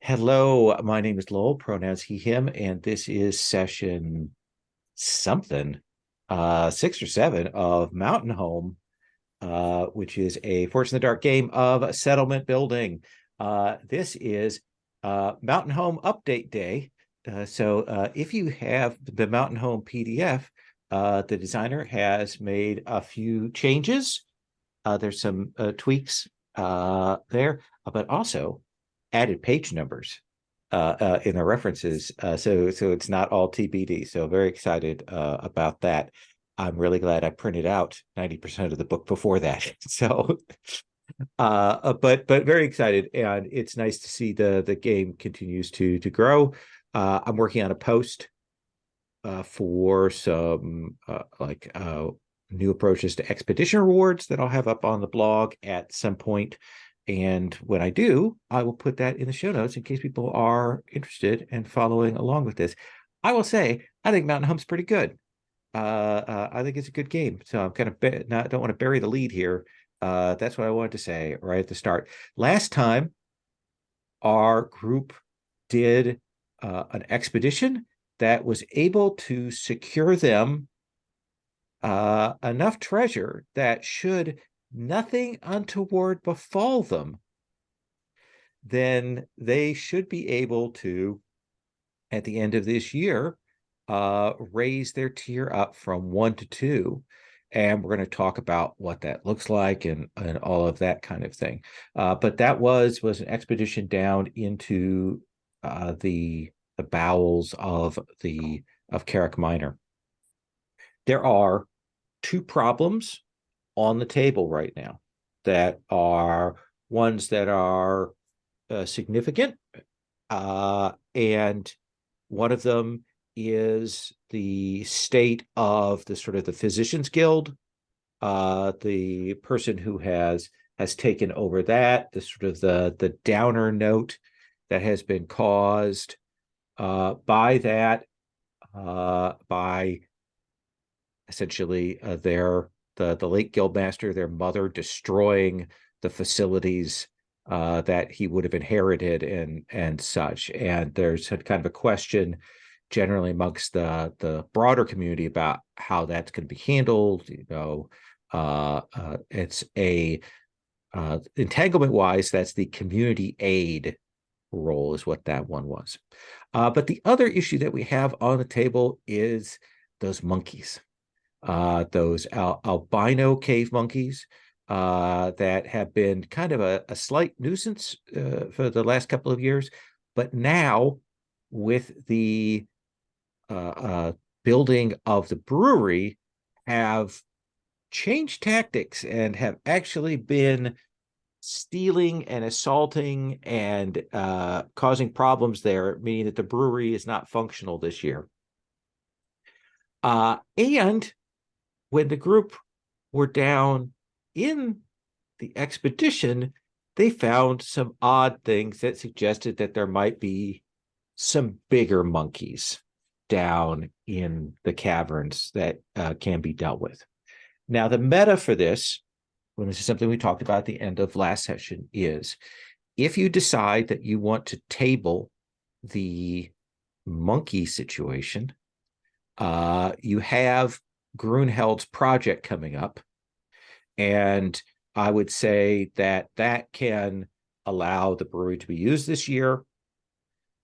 Hello, my name is Lowell, pronouns he, him, and this is session something, 6 or 7 of Mountain Home, which is a Forge in the Dark game of settlement building. This is Mountain Home Update Day. So if you have the Mountain Home PDF, the designer has made a few changes. There's some tweaks there, but also added page numbers in the references. So it's not all TBD. So very excited about that. I'm really glad I printed out 90% of the book before that. So but very excited, and it's nice to see the game continues to grow. I'm working on a post for some new approaches to expedition rewards that I'll have up on the blog at some point. And when I do, I will put that in the show notes in case people are interested in following along with this. I will say, I think Mountain Home's pretty good. I think it's a good game. So I'm kind of don't want to bury the lead here. That's what I wanted to say right at the start. Last time, our group did an expedition that was able to secure them enough treasure that should nothing untoward befall them, then they should be able to, at the end of this year, raise their tier up from 1 to 2. And we're going to talk about what that looks like and all of that kind of thing. But that was an expedition down into the bowels of Carrick Minor. There are 2 problems on the table right now that are ones that are significant. And one of them is the state of the sort of the Physicians Guild. The person who has taken over that, the sort of the downer note that has been caused by that, by essentially the late guildmaster, their mother, destroying the facilities that he would have inherited and such. And there's kind of a question generally amongst the broader community about how that's going to be handled. It's a entanglement wise, that's the community aid role is what that one was. But the other issue that we have on the table is those monkeys. Those albino cave monkeys that have been kind of a slight nuisance for the last couple of years. But now, with the building of the brewery, have changed tactics and have actually been stealing and assaulting and causing problems there, meaning that the brewery is not functional this year. And when the group were down in the expedition, they found some odd things that suggested that there might be some bigger monkeys down in the caverns that can be dealt with. Now, the meta for this, when this is something we talked about at the end of last session, is if you decide that you want to table the monkey situation, you have Grunheld's project coming up, and I would say that can allow the brewery to be used this year,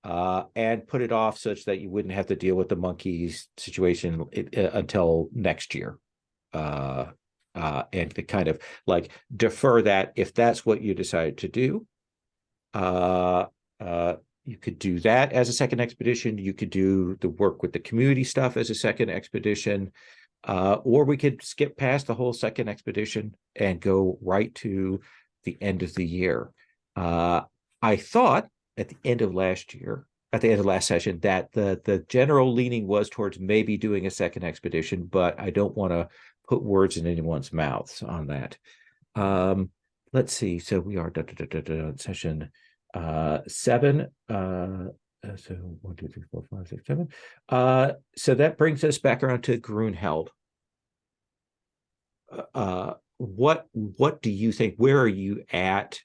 and put it off such that you wouldn't have to deal with the monkeys situation until next year, and to kind of like defer that if that's what you decide to do. You could do that as a second expedition. You could do the work with the community stuff as a second expedition. Or we could skip past the whole second expedition and go right to the end of the year. I thought at the end of last session, that the general leaning was towards maybe doing a second expedition, but I don't want to put words in anyone's mouths on that. Let's see. So we are session 7. So 1, 2, 3, 4, 5, 6, 7. So that brings us back around to Grunheld. What do you think? Where are you at?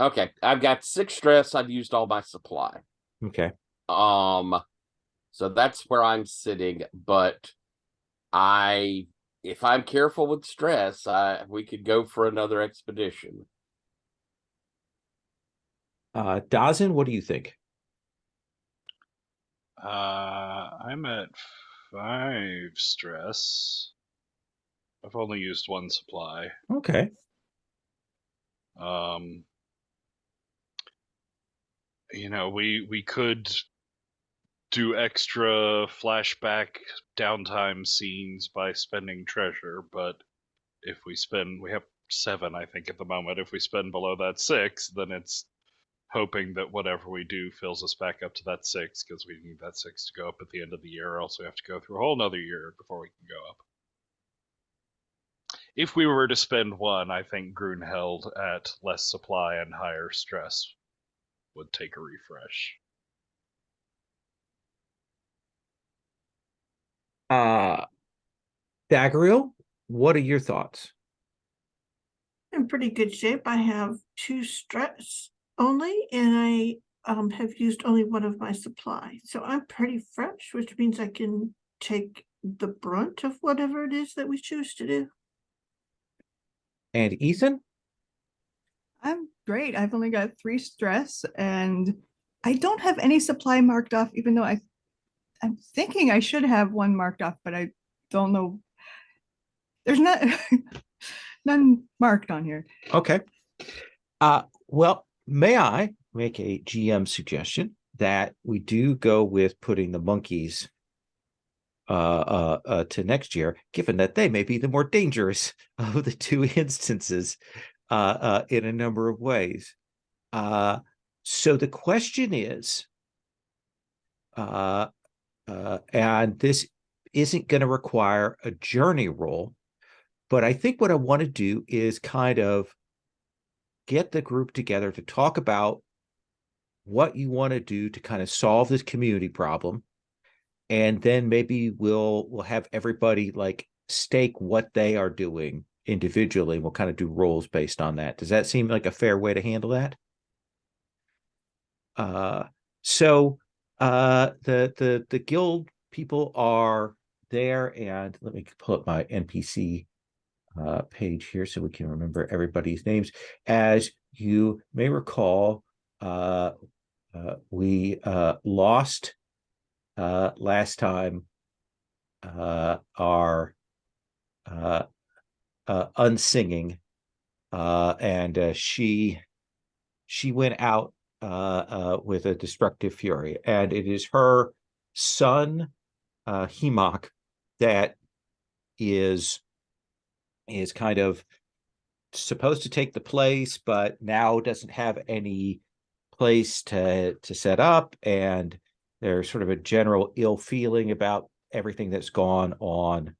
Okay, I've got 6 stress. I've used all my supply. Okay. So that's where I'm sitting. But I, if I'm careful with stress, we could go for another expedition. Dazin, what do you think? I'm at 5 stress. I've only used 1 supply. Okay. Um, we could do extra flashback downtime scenes by spending treasure, but if we have 7, I think, at the moment. If we spend below that 6, then it's hoping that whatever we do fills us back up to that 6, because we need that 6 to go up at the end of the year, or else we have to go through a whole nother year before we can go up. If we were to spend 1, I think Grunheld at less supply and higher stress would take a refresh. Dagriel, what are your thoughts? In pretty good shape. I have 2 stress only, and I have used only 1 of my supply. So I'm pretty fresh, which means I can take the brunt of whatever it is that we choose to do. And Ethan? I'm great. I've only got 3 stress and I don't have any supply marked off, even though I'm thinking I should have 1 marked off, but I don't know. There's not none marked on here. Okay. Well, may I make a GM suggestion that we do go with putting the monkeys to next year, given that they may be the more dangerous of the 2 instances in a number of ways. So the question is, and this isn't going to require a journey roll, but I think what I want to do is kind of get the group together to talk about what you want to do to kind of solve this community problem. And then maybe we'll have everybody like stake what they are doing individually. We'll kind of do roles based on that. Does that seem like a fair way to handle that? So the guild people are there, and let me pull up my NPC page here so we can remember everybody's names. As you may recall, we lost last time our unsinging, and she went out with a destructive fury, and it is her son Hemok that is kind of supposed to take the place, but now doesn't have any place to set up, and there's sort of a general ill feeling about everything that's gone on.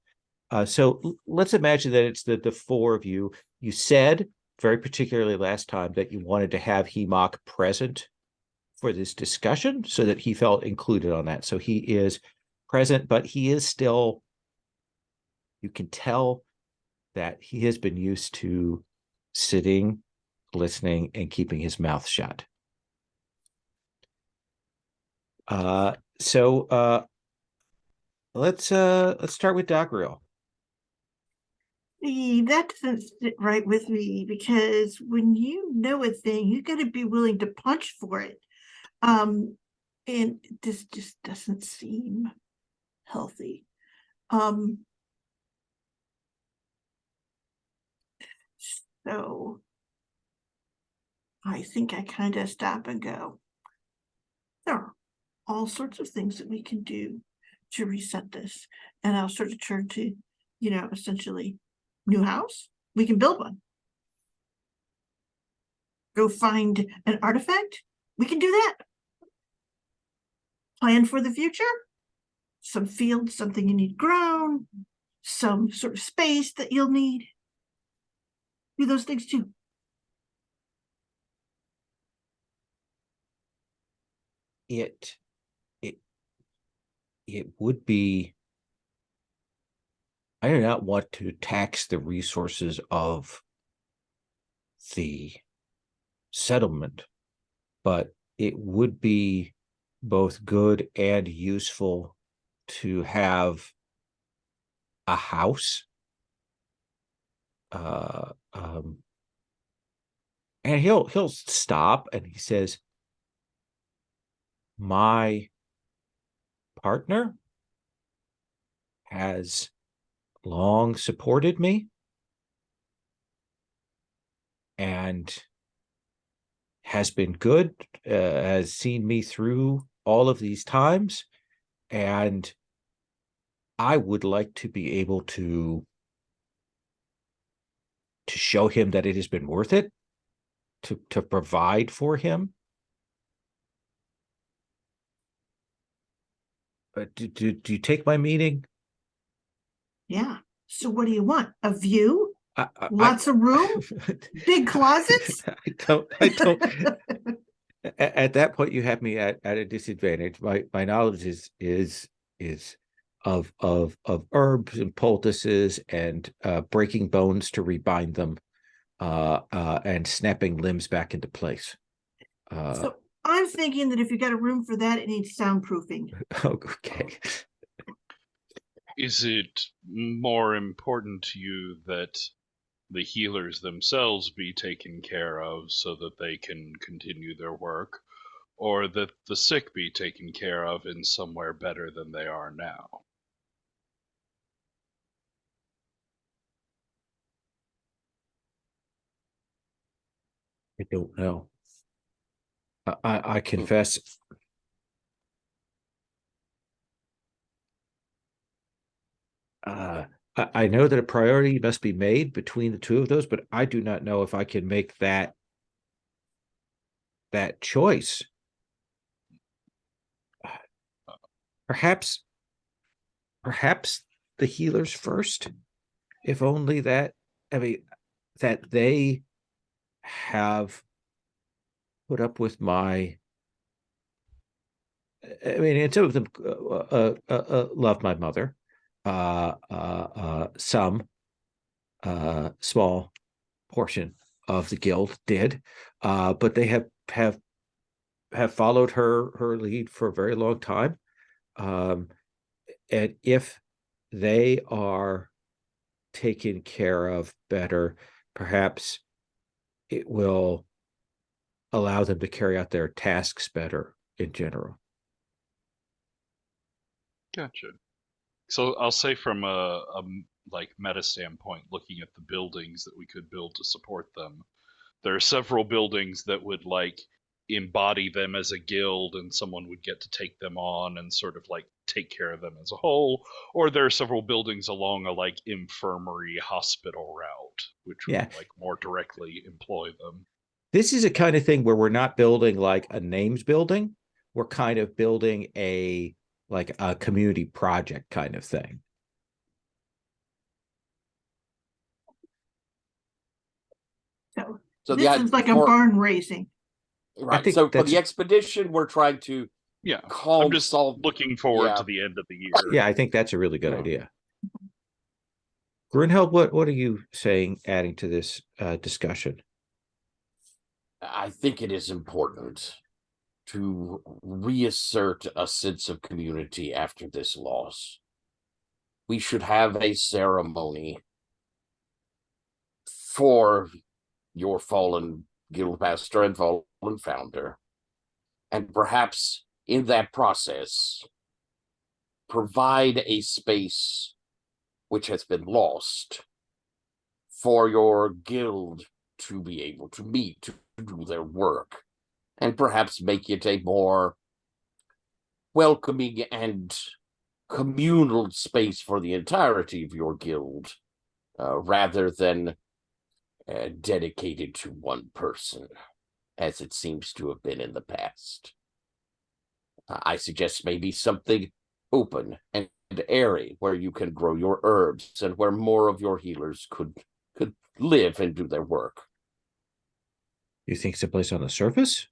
So let's imagine that it's the 4 of you. You said very particularly last time that you wanted to have Hemok present for this discussion so that he felt included on that. So he is present, but he is still, you can tell that he has been used to sitting, listening, and keeping his mouth shut. So let's start with Dagriel. That doesn't sit right with me, because when you know a thing, you got to be willing to punch for it. And this just doesn't seem healthy. So I think I kind of stop and go, there are all sorts of things that we can do to reset this. And I'll sort of turn to, essentially, new house. We can build one. Go find an artifact. We can do that. Plan for the future. Some field, something you need grown, some sort of space that you'll need. Do those things too. It would be, I do not want to tax the resources of the settlement, but it would be both good and useful to have a house. And he'll stop and he says, my partner has long supported me and has been good, has seen me through all of these times, and I would like to be able to show him that it has been worth it to provide for him. Do you take my meaning? Yeah. So what do you want? A view? I, Lots of room? Big closets? I don't. At that point, you have me at a disadvantage. My knowledge is of herbs and poultices and breaking bones to rebind them, and snapping limbs back into place. So I'm thinking that if you got a room for that, it needs soundproofing. Okay. Is it more important to you that the healers themselves be taken care of so that they can continue their work, or that the sick be taken care of in somewhere better than they are now? I don't know. I confess. I know that a priority must be made between the two of those, but I do not know if I can make that choice. Perhaps the healers first, if only that, I mean, that they have put up with my, I mean, and some of them love my mother. Some small portion of the guild did, but they have followed her lead for a very long time. And if they are taken care of better, perhaps it will allow them to carry out their tasks better in general. Gotcha. So I'll say from a like meta standpoint, looking at the buildings that we could build to support them, there are several buildings that would like embody them as a guild, and someone would get to take them on and sort of like take care of them as a whole. Or there are several buildings along a like infirmary hospital route, which Yeah. would like more directly employ them. This is a kind of thing where we're not building like a names building. We're kind of building a community project kind of thing. So this is like a barn raising. Right. So for the expedition, we're trying to I'm just looking forward to the end of the year. Yeah, I think that's a really good idea. Grunheld, what are you saying, adding to this discussion? I think it is important to reassert a sense of community after this loss. We should have a ceremony for your fallen guildmaster and fallen founder, and perhaps in that process provide a space which has been lost for your guild to be able to meet, to do their work, and perhaps make it a more welcoming and communal space for the entirety of your guild, rather than dedicated to one person, as it seems to have been in the past. I suggest maybe something open and airy, where you can grow your herbs and where more of your healers could live and do their work. You think someplace on the surface?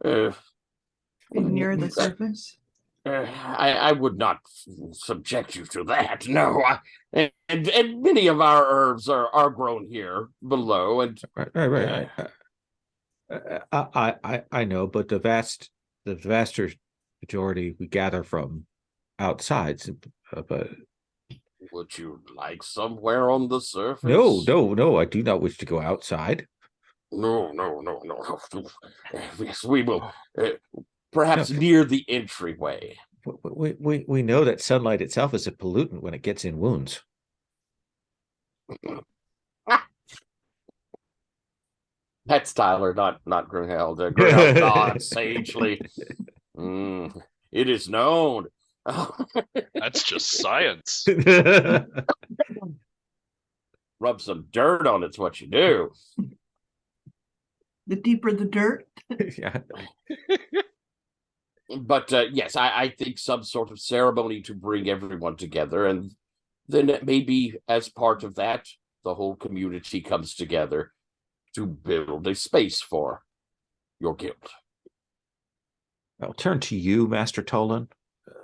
Near the surface? I would not subject you to that. No, and many of our herbs are grown here below, and right. I know, but the vaster majority we gather from outside. But Would you like somewhere on the surface? no, I do not wish to go outside. No. Yes, we will. Perhaps No. near the entryway. We know that sunlight itself is a pollutant when it gets in wounds. That's Tyler, not Grunheld. Grunheld nods sagely. It is known. That's just science. Rub some dirt on it's what you do. The deeper the dirt. Yeah. But yes, I think some sort of ceremony to bring everyone together, and then maybe as part of that, the whole community comes together to build a space for your guild. I'll turn to you, Master Tolan,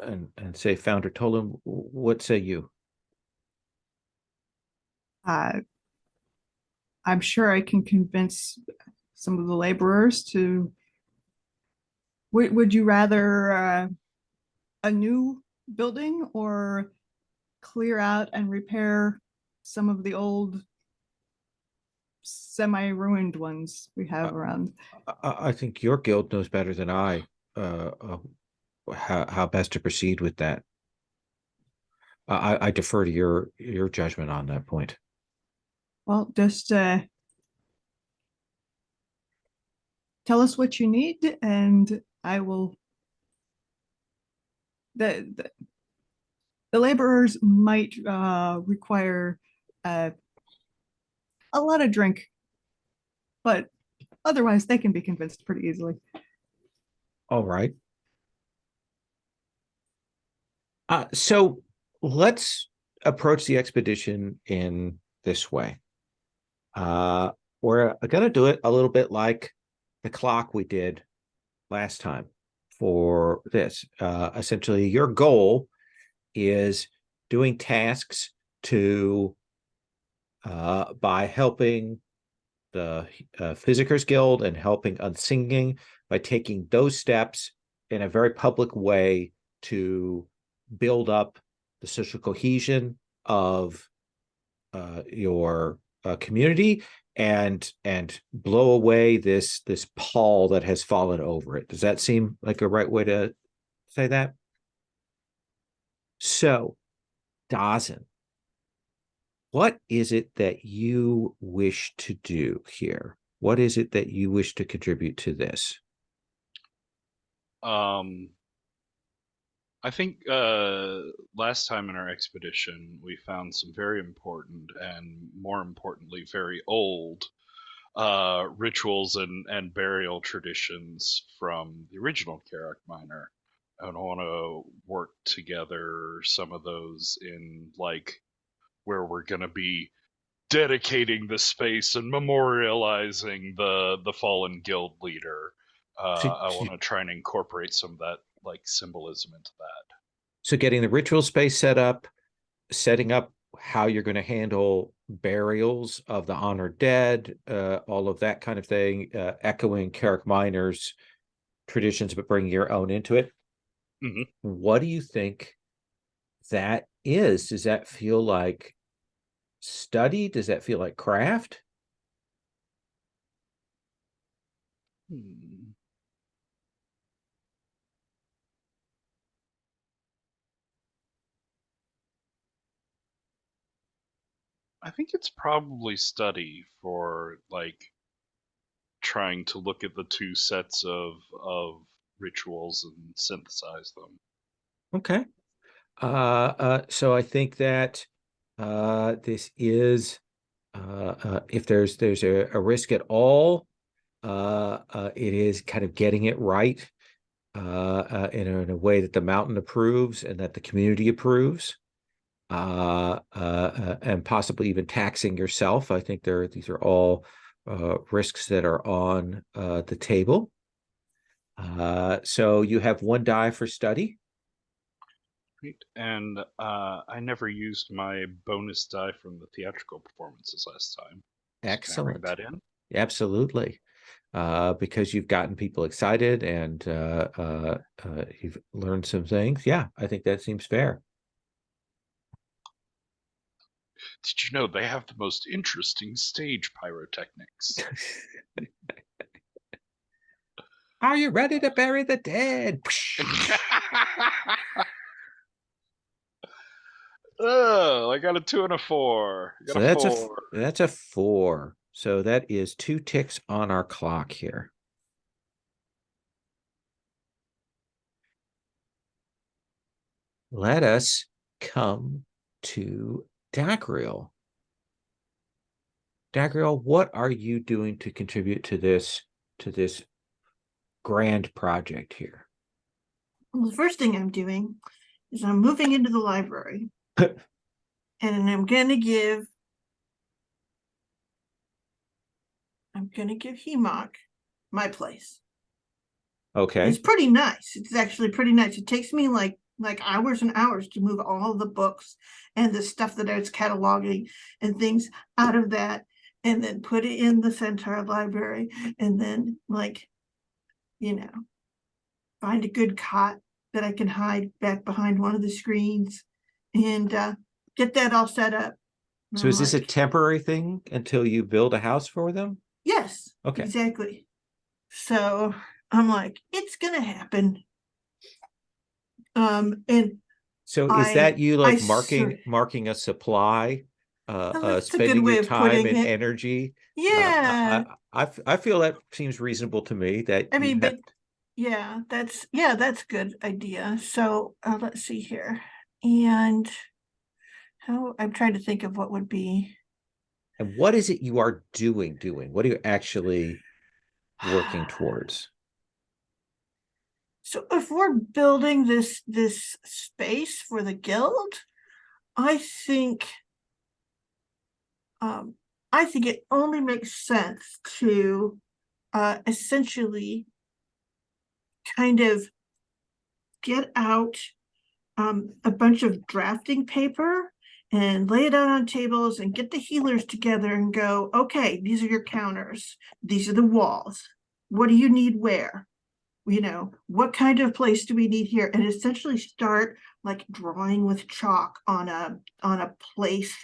and say, Founder Tolan, what say you? I'm sure I can convince some of the laborers to. Would you rather a new building or clear out and repair some of the old semi-ruined ones we have around? I think your guild knows better than I how best to proceed with that. I defer to your judgment on that point. Well, just tell us what you need, and I will. The laborers might require a lot of drink, but otherwise they can be convinced pretty easily. All right. So let's approach the expedition in this way. We're going to do it a little bit like the clock we did last time for this. Essentially, your goal is doing tasks to by helping the Physicers Guild and helping Unsinging by taking those steps in a very public way to build up the social cohesion of your community and blow away this pall that has fallen over it. Does that seem like a right way to say that? So, Dawson, what is it that you wish to do here? What is it that you wish to contribute to this? I think last time in our expedition, we found some very important and, more importantly, very old rituals and burial traditions from the original Karak Miner. And I want to work together some of those in, like, where we're going to be dedicating the space and memorializing the fallen guild leader. I want to try and incorporate some of that, like, symbolism into that. So getting the ritual space set up, setting up how you're going to handle burials of the honored dead, all of that kind of thing, echoing Karak Miner's traditions, but bringing your own into it. Mm-hmm. What do you think that is? Does that feel like study? Does that feel like craft? I think it's probably study for, like, trying to look at the two sets of rituals and synthesize them. Okay. So I think that this is if there's a risk at all, it is kind of getting it right in a way that the mountain approves and that the community approves, and possibly even taxing yourself. I think these are all risks that are on the table. So you have one die for study. Right. And I never used my bonus die from the theatrical performances last time. Excellent. Can I bring that in? Absolutely. because you've gotten people excited and you've learned some things. Yeah, I think that seems fair. Did you know they have the most interesting stage pyrotechnics? Are you ready to bury the dead? Oh, I got a 2 and a 4. I got So a that's 4. that's a 4. So that is 2 ticks on our clock here. Let us come to Dagriel. Dagriel, what are you doing to contribute to this grand project here? Well, the first thing I'm doing is I'm moving into the library. And I'm gonna give Hemok my place. Okay. It's pretty nice. It's actually pretty nice. It takes me like hours and hours to move all the books and the stuff that I was cataloging and things out of that, and then put it in the Centaur library, and then find a good cot that I can hide back behind one of the screens and get that all set up. And So I'm is this a like, temporary thing until you build a house for them? yes, Okay. exactly. So I'm like, it's gonna happen. And So is I that you like sort marking a supply, that's a good spending way your of time putting and it. energy? Yeah. I feel that seems reasonable to me that I you mean, have. but that's a good idea. So let's see here. And how I'm trying to think of what would be And what is it you are doing? What are you actually working towards? so if we're building this space for the guild, I think um I think it only makes sense to essentially kind of get out a bunch of drafting paper and lay it out on tables and get the healers together and go, okay, these are your counters. These are the walls. What do you need where? What kind of place do we need here? And essentially start like drawing with chalk on a place,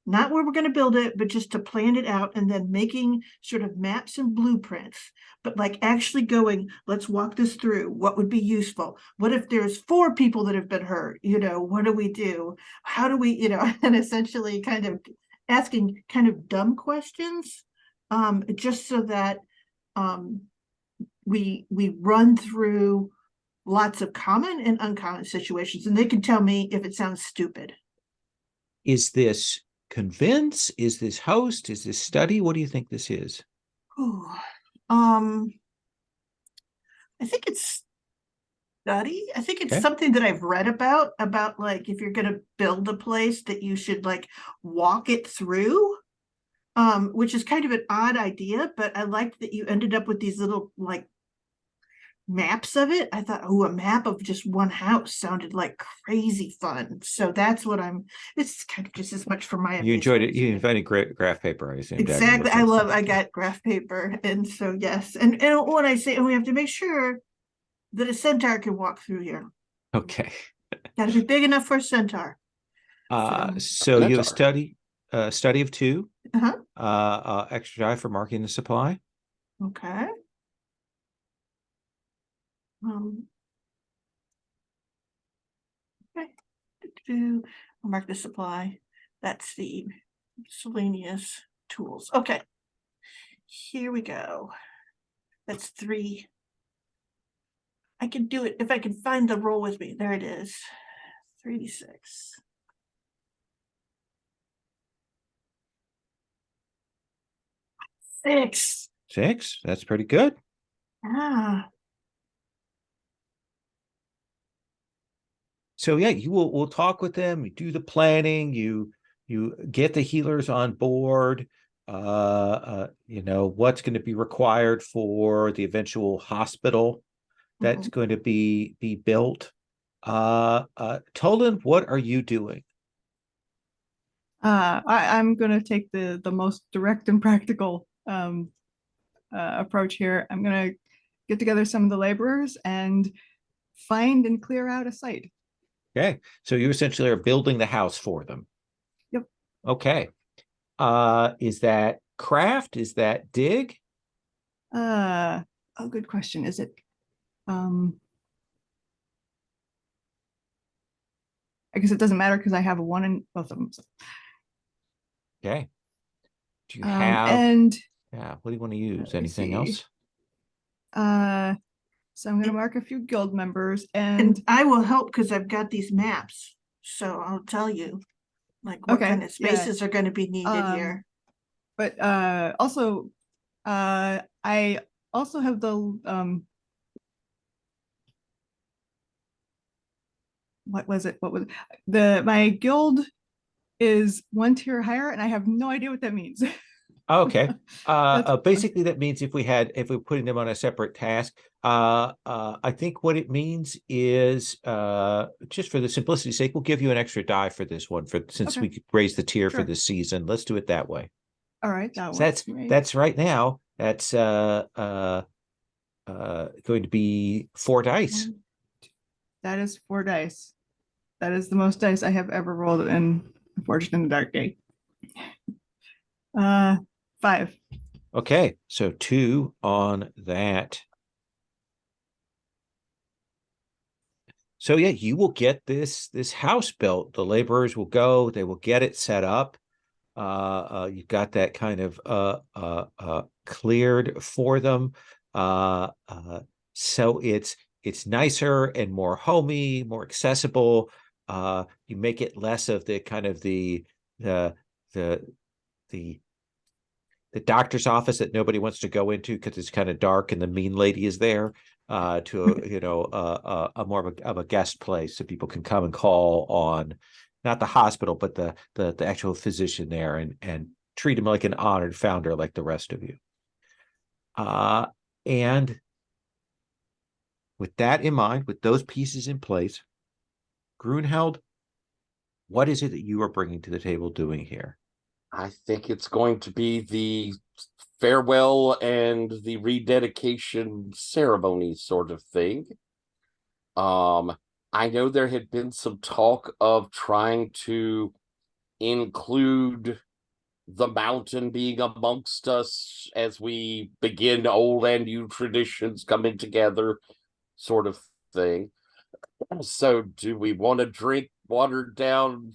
not where we're going to build it, but just to plan it out, and then making sort of maps and blueprints, but like actually going, let's walk this through. What would be useful? What if there's 4 people that have been hurt? What do we do? How do we, and essentially kind of asking kind of dumb questions, just so that we run through lots of common and uncommon situations, and they can tell me if it sounds stupid. Is this convince? Is this host? Is this study? What do you think this is? Ooh. I think it's study. I think it's Okay. something that I've read about like if you're going to build a place that you should like walk it through, which is kind of an odd idea, but I liked that you ended up with these little like maps of it. I thought, oh, a map of just one house sounded like crazy fun. So that's what it's kind of just as much for my You enjoyed it. amusement. You invented graph paper, I assume. Exactly. I got graph paper. And so, yes. And when I say, and we have to make sure that a centaur can walk through here. Okay. Got to be big enough for a centaur. So you have study of 2, Uh-huh. extra die for marking the supply. Okay. Okay. I'll mark the supply. That's the miscellaneous tools. Okay. Here we go. That's 3. I can do it if I can find the roll with me. There it is. 3d6. 6. 6. That's pretty good. Ah. So yeah, we'll talk with them. You do the planning. You get the healers on board. What's going to be required for the eventual hospital that's going to be built. Tolan, what are you doing? I'm gonna take the most direct and practical approach here. I'm gonna get together some of the laborers and find and clear out a site. Okay, so you essentially are building the house for them. Yep. Okay. Is that craft? Is that dig? Oh, good question. Is it? I guess it doesn't matter because I have a 1 in both of them. So. Okay. Do you have? And yeah. What do you want to use? me Anything see. else? So I'm gonna mark a few guild members, And and I will help because I've got these maps. So I'll tell you like what Okay, kind of yeah. spaces are going to be needed here. but also, I also have the what was it? What was my guild is 1 tier higher, and I have no idea what that means. Okay. That's- Basically, that means if we're putting them on a separate task, I think what it means is, just for the simplicity's sake, we'll give you an extra die for this one, since Okay. we could raise the tier for Sure. this season. Let's do it that way. All right, that So works for me. that's right now. That's going to be 4 dice. That is 4 dice. That is the most dice I have ever rolled in Fortune in the Dark Gate. 5. Okay, so 2 on that. So yeah, you will get this house built. The laborers will go, they will get it set up. You've got that kind of cleared for them. So it's nicer and more homey, more accessible. You make it less of the kind of the doctor's office that nobody wants to go into because it's kind of dark and the mean lady is there, to a more of a guest place so people can come and call on not the hospital but the actual physician there and treat him like an honored founder like the rest of you. And with that in mind, with those pieces in place, Grunheld, what is it that you are bringing to the table doing here? I think it's going to be the farewell and the rededication ceremony sort of thing. I know there had been some talk of trying to include the mountain being amongst us as we begin old and new traditions coming together, sort of thing. So do we want to drink watered down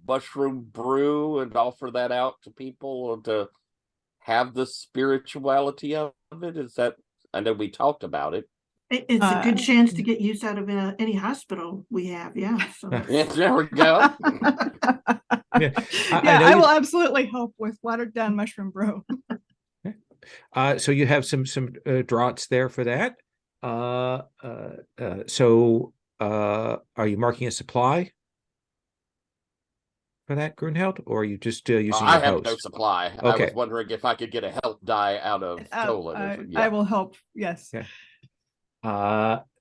mushroom brew and offer that out to people to have the spirituality of it? Is that, I know we talked about it. It's a good chance to get use out of any hospital we have. Yeah. So Yeah, there we go. Yeah, I will absolutely help with watered down mushroom brew. So you have some draughts there for that. So are you marking a supply for that, Grunheld, or are you just using I your have host? no supply. I Okay. was wondering if I could get a help die out of Tolan. I will help. Yes. Yeah.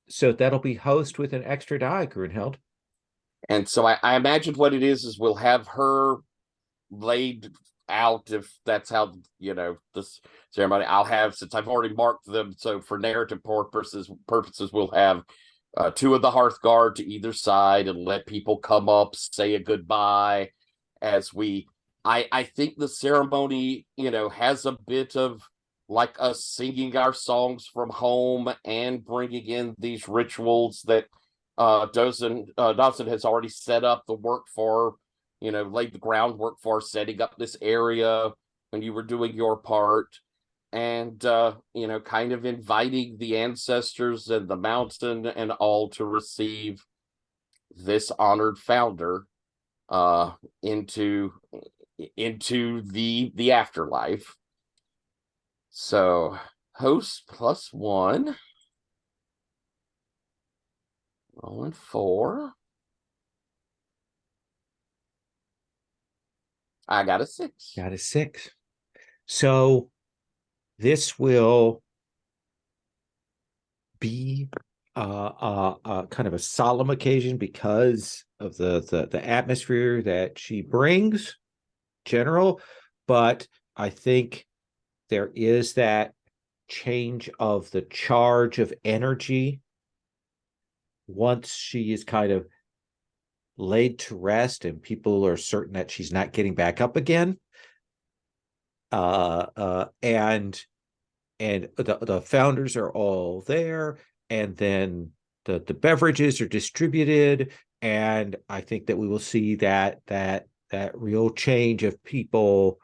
So that'll be host with an extra die, Grunheld. And so I imagine what it is we'll have her laid out, if that's how this ceremony. I'll have, since I've already marked them, so for narrative purposes we'll have 2 of the hearth guard to either side and let people come up, say a goodbye as we. I think the ceremony has a bit of like us singing our songs from home and bringing in these rituals that Dawson has already set up the work for, laid the groundwork for setting up this area when you were doing your part, and kind of inviting the ancestors and the mountain and all to receive this honored founder into the afterlife. So host +1, rolling 4. I got a 6. Got a 6. So this will be kind of a solemn occasion because of the atmosphere that she brings, general. But I think there is that change of the charge of energy once she is kind of laid to rest and people are certain that she's not getting back up again. And the founders are all there, and then the beverages are distributed, and I think that we will see that real change of people,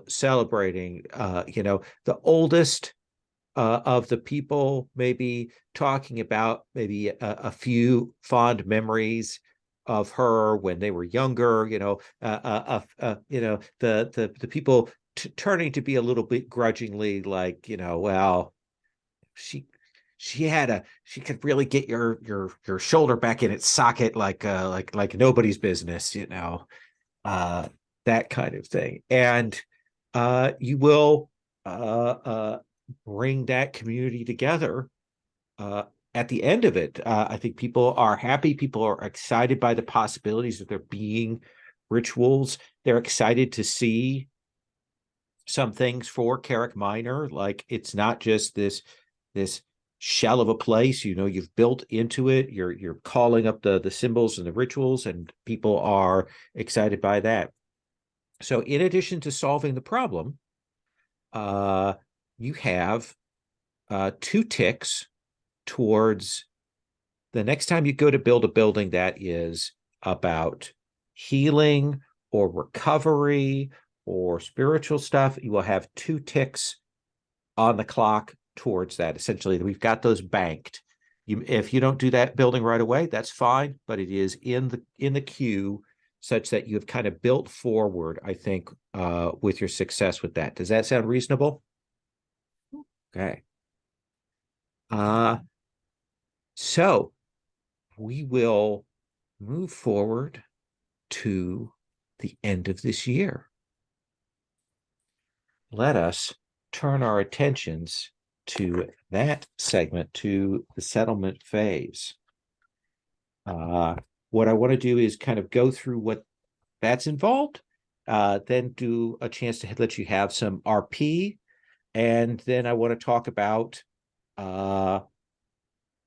celebrating. The oldest of the people maybe talking about maybe a few fond memories of her when they were younger. The people turning to be a little bit grudgingly like, well, she could really get your shoulder back in its socket like nobody's business, that kind of thing. And you will bring that community together at the end of it. I think people are happy. People are excited by the possibilities of there being rituals. They're excited to see some things for Carrick Minor. Like, it's not just this shell of a place, you've built into it. You're calling up the symbols and the rituals, and people are excited by that. So in addition to solving the problem, you have 2 ticks towards the next time you go to build a building that is about healing or recovery or spiritual stuff. You will have 2 ticks on the clock towards that. Essentially, we've got those banked. If you don't do that building right away, that's fine, but it is in the queue such that you've kind of built forward, I think, with your success with that. Does that sound reasonable? Okay. So we will move forward to the end of this year. Let us turn our attentions to that segment, to the settlement phase. What I want to do is kind of go through what that's involved, then do a chance to let you have some RP, and then I want to talk about,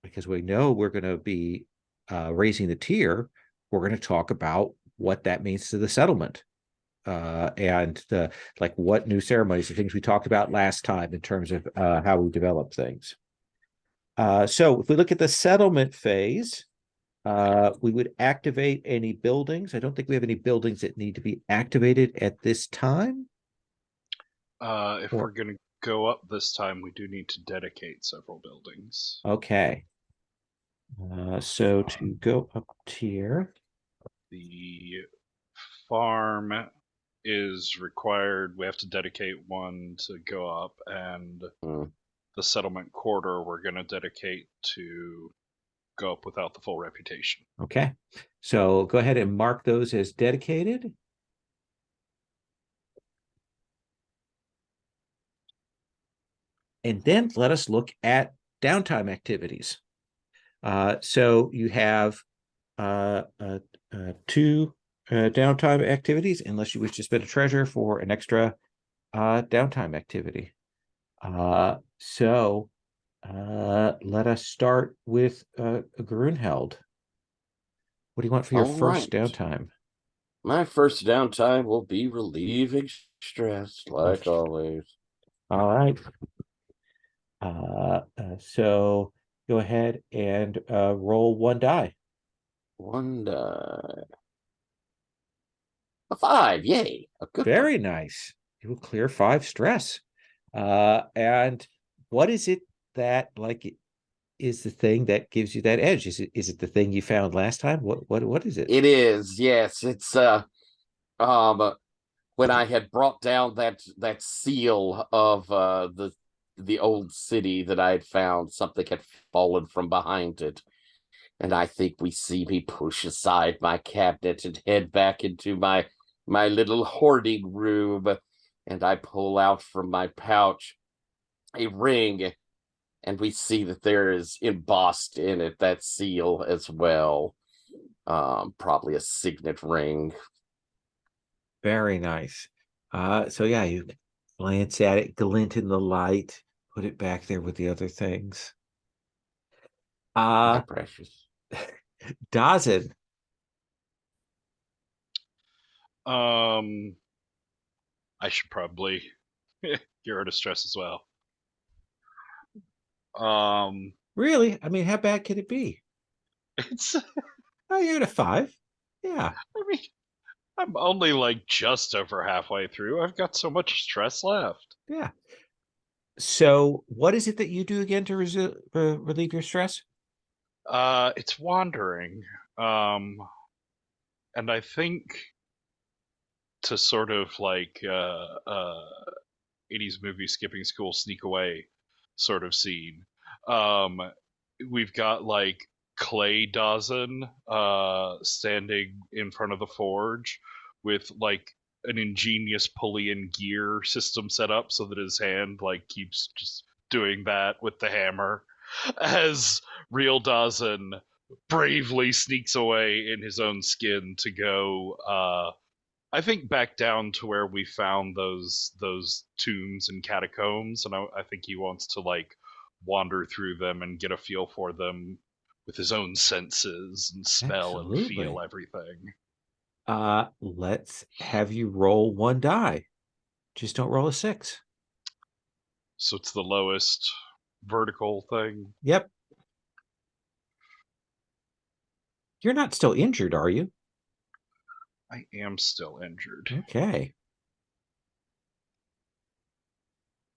because we know we're going to be raising the tier, we're going to talk about what that means to the settlement, and what new ceremonies, the things we talked about last time in terms of how we develop things. So if we look at the settlement phase, we would activate any buildings. I don't think we have any buildings that need to be activated at this time. If we're going to go up this time, we do need to dedicate several buildings. Okay. So to go up tier, the farm is required. We have to dedicate one to go up, and the settlement quarter we're going to dedicate to go up without the full reputation. Okay. So go ahead and mark those as dedicated. And then let us look at downtime activities. So you have 2 downtime activities, unless you wish to spend a treasure for an extra downtime activity. So let us start with Grunheld. What do you want for your first downtime? My first downtime will be relieving stress, like always. All right. So go ahead and roll 1 die. 1 die. A 5, yay! A good Very one. nice. You will clear 5 stress. And what is it that is the thing that gives you that edge? Is it the thing you found last time? What is it? It is, yes. It's when I had brought down that seal of the old city that I had found, something had fallen from behind it. And I think we see me push aside my cabinet and head back into my little hoarding room, and I pull out from my pouch a ring, and we see that there is embossed in it that seal as well. Probably a signet ring. Very nice. So yeah, you glance at it, glint in the light, Put it back there with the other things. My precious. Dawson. I should probably get rid of stress as well. Really? I mean, how bad could it be? It's. Oh, you're at a 5. Yeah. I mean, I'm only like just over halfway through. I've got so much stress left. Yeah. So, what is it that you do again to relieve your stress? It's wandering. And I think to sort of like 80s movie skipping school sneak away sort of scene. We've got like Clay Dawson standing in front of the forge with like an ingenious pulley and gear system set up so that his hand like keeps just doing that with the hammer as real Dawson bravely sneaks away in his own skin to go I think back down to where we found those tombs and catacombs, and I think he wants to like wander through them and get a feel for them with his own senses and smell and feel Absolutely. everything. Let's have you roll 1 die. Just don't roll a 6. So it's the lowest vertical thing. Yep. You're not still injured, are you? I am still injured, Okay.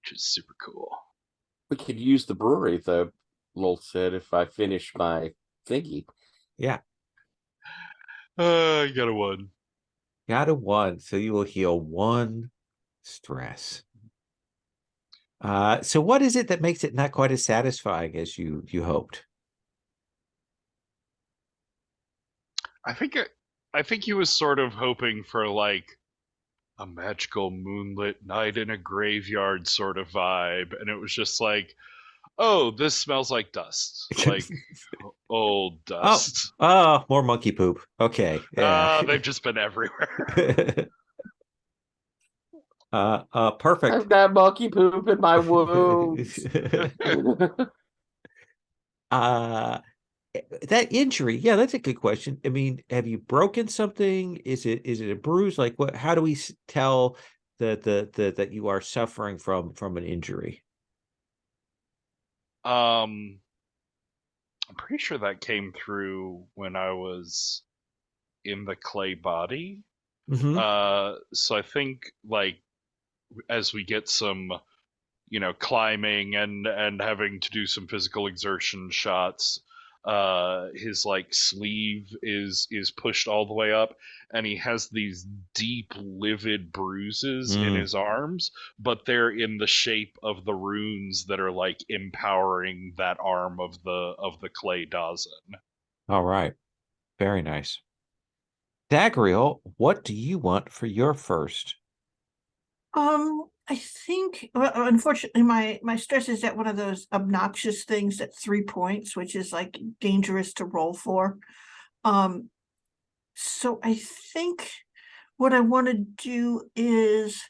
which is super cool. We could use the brewery, though, Lowell said, if I finish my thingy. Yeah. I got a 1. Got a 1. So you will heal 1 stress. So what is it that makes it not quite as satisfying as you hoped? I think he was sort of hoping for like a magical moonlit night in a graveyard sort of vibe, and it was just like, oh, this smells like dust, like old dust. Oh, more monkey poop. Okay, yeah. They've just been everywhere. Perfect. I've got monkey poop in my wounds. That injury, yeah, that's a good question. I mean, have you broken something? Is it a bruise? Like what? How do we tell that you are suffering from an injury? I'm pretty sure that came through when I was in the clay body. Mm-hmm. So I think like as we get some climbing and having to do some physical exertion shots, his like sleeve is pushed all the way up, and he has these deep livid bruises in his arms, but they're in the shape of the runes that are like empowering that arm of the clay Dawson. All right. Very nice. Dagriel, what do you want for your first? I think, well, unfortunately, my stress is at one of those obnoxious things at 3 points, which is like dangerous to roll for. So I think what I want to do is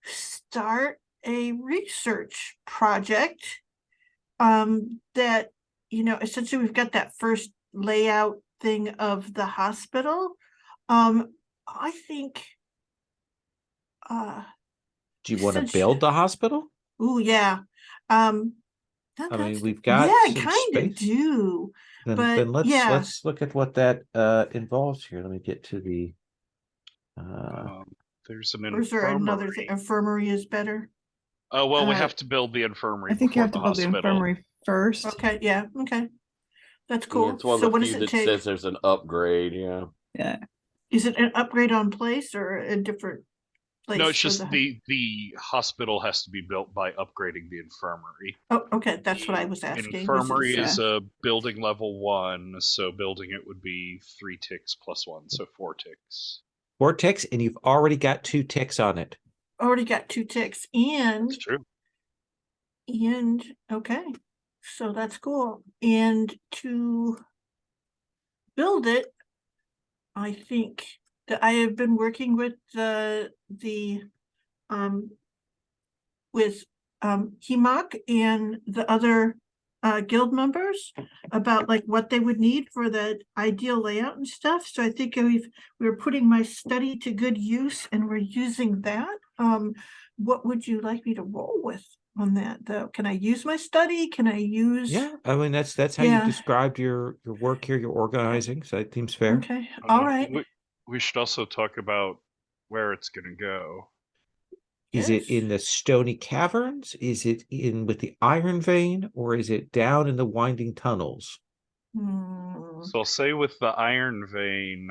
start a research project. That essentially we've got that first layout thing of the hospital. I think. Do you want to Since- build the hospital? Oh yeah. I mean, we've got I some kind of space. do. Then but yeah. let's look at what that involves here. Let me get to the There's an Or is there another infirmary. thing? Infirmary is better. Oh well, we Uh, have to build the infirmary. I think you before have to the build the hospital. infirmary first. Okay, yeah, okay. That's Yeah, cool. it's one So of the what few does it that take? says there's an upgrade. Yeah. Yeah. Is it an upgrade on place or a different place? No, it's for just the hospital has to be built by upgrading the infirmary. Oh, okay, that's what I The was asking. Infirmary Yeah. is a building level 1, so building it would be 3 ticks plus 1, so 4 ticks. 4 ticks, and you've already got 2 ticks on it. Already got 2 ticks, and That's true. okay, so that's cool. And to build it, I think that I have been working with with Hemok and the other guild members about like what they would need for the ideal layout and stuff. So I think we're putting my study to good use and we're using that. What would you like me to roll with on that though? Can I use my study? Can I use? Yeah, I mean that's how you Yeah. described your work here, your organizing. So it seems fair. Okay. All right. We should also talk about where it's going to go. Is it Yes. in the stony caverns? Is it in with the iron vein, or is it down in the winding tunnels? Hmm. So I'll say with the Iron Vein,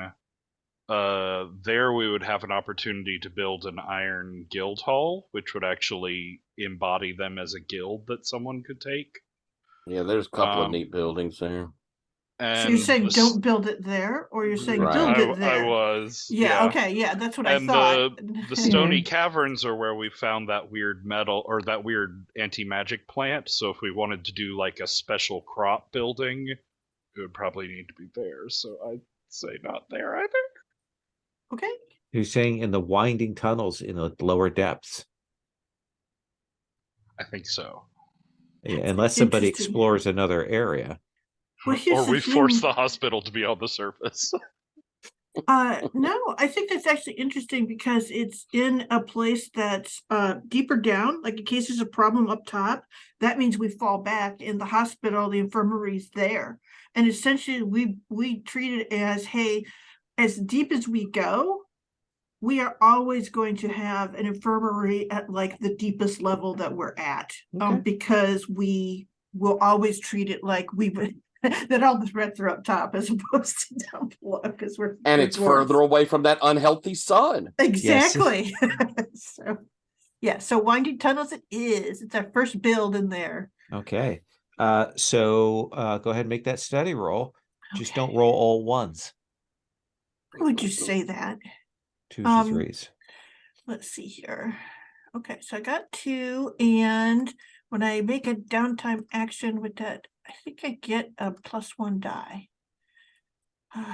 there we would have an opportunity to build an Iron Guild Hall, which would actually embody them as a guild that someone could take. Yeah, there's a couple of Um, neat buildings there. So you're And saying the don't build it there, or you're saying Right. build it I there? was, Yeah. Okay. Yeah, that's what I And thought. the stony caverns are where we found that weird metal or that weird anti-magic plant. So if we wanted to do like a special crop building, it would probably need to be there. So I'd say not there either. Okay. You're saying in the winding tunnels in the lower depths. I think so. Yeah, unless somebody Interesting. explores another area. Well, here's Or the we force thing. the hospital to be on the surface. No, I think that's actually interesting because it's in a place that's deeper down. Like in case there's a problem up top, that means we fall back in the hospital, the infirmary's there. And essentially we treat it as, hey, as deep as we go, we are always going to have an infirmary at like the deepest level that we're at. Okay. Because we will always treat it like we would that all the threats are up top as opposed to down below because we're And we're it's dwarves. further away from that unhealthy sun. Exactly. So yeah, so winding tunnels it is. It's our first build in there. Okay. So go ahead and make that study roll. Just Okay. don't roll all ones. Why would you say that? 2s or 3s. Let's see here. Okay, so I got 2, and when I make a downtime action with that, I think I get a +1 die.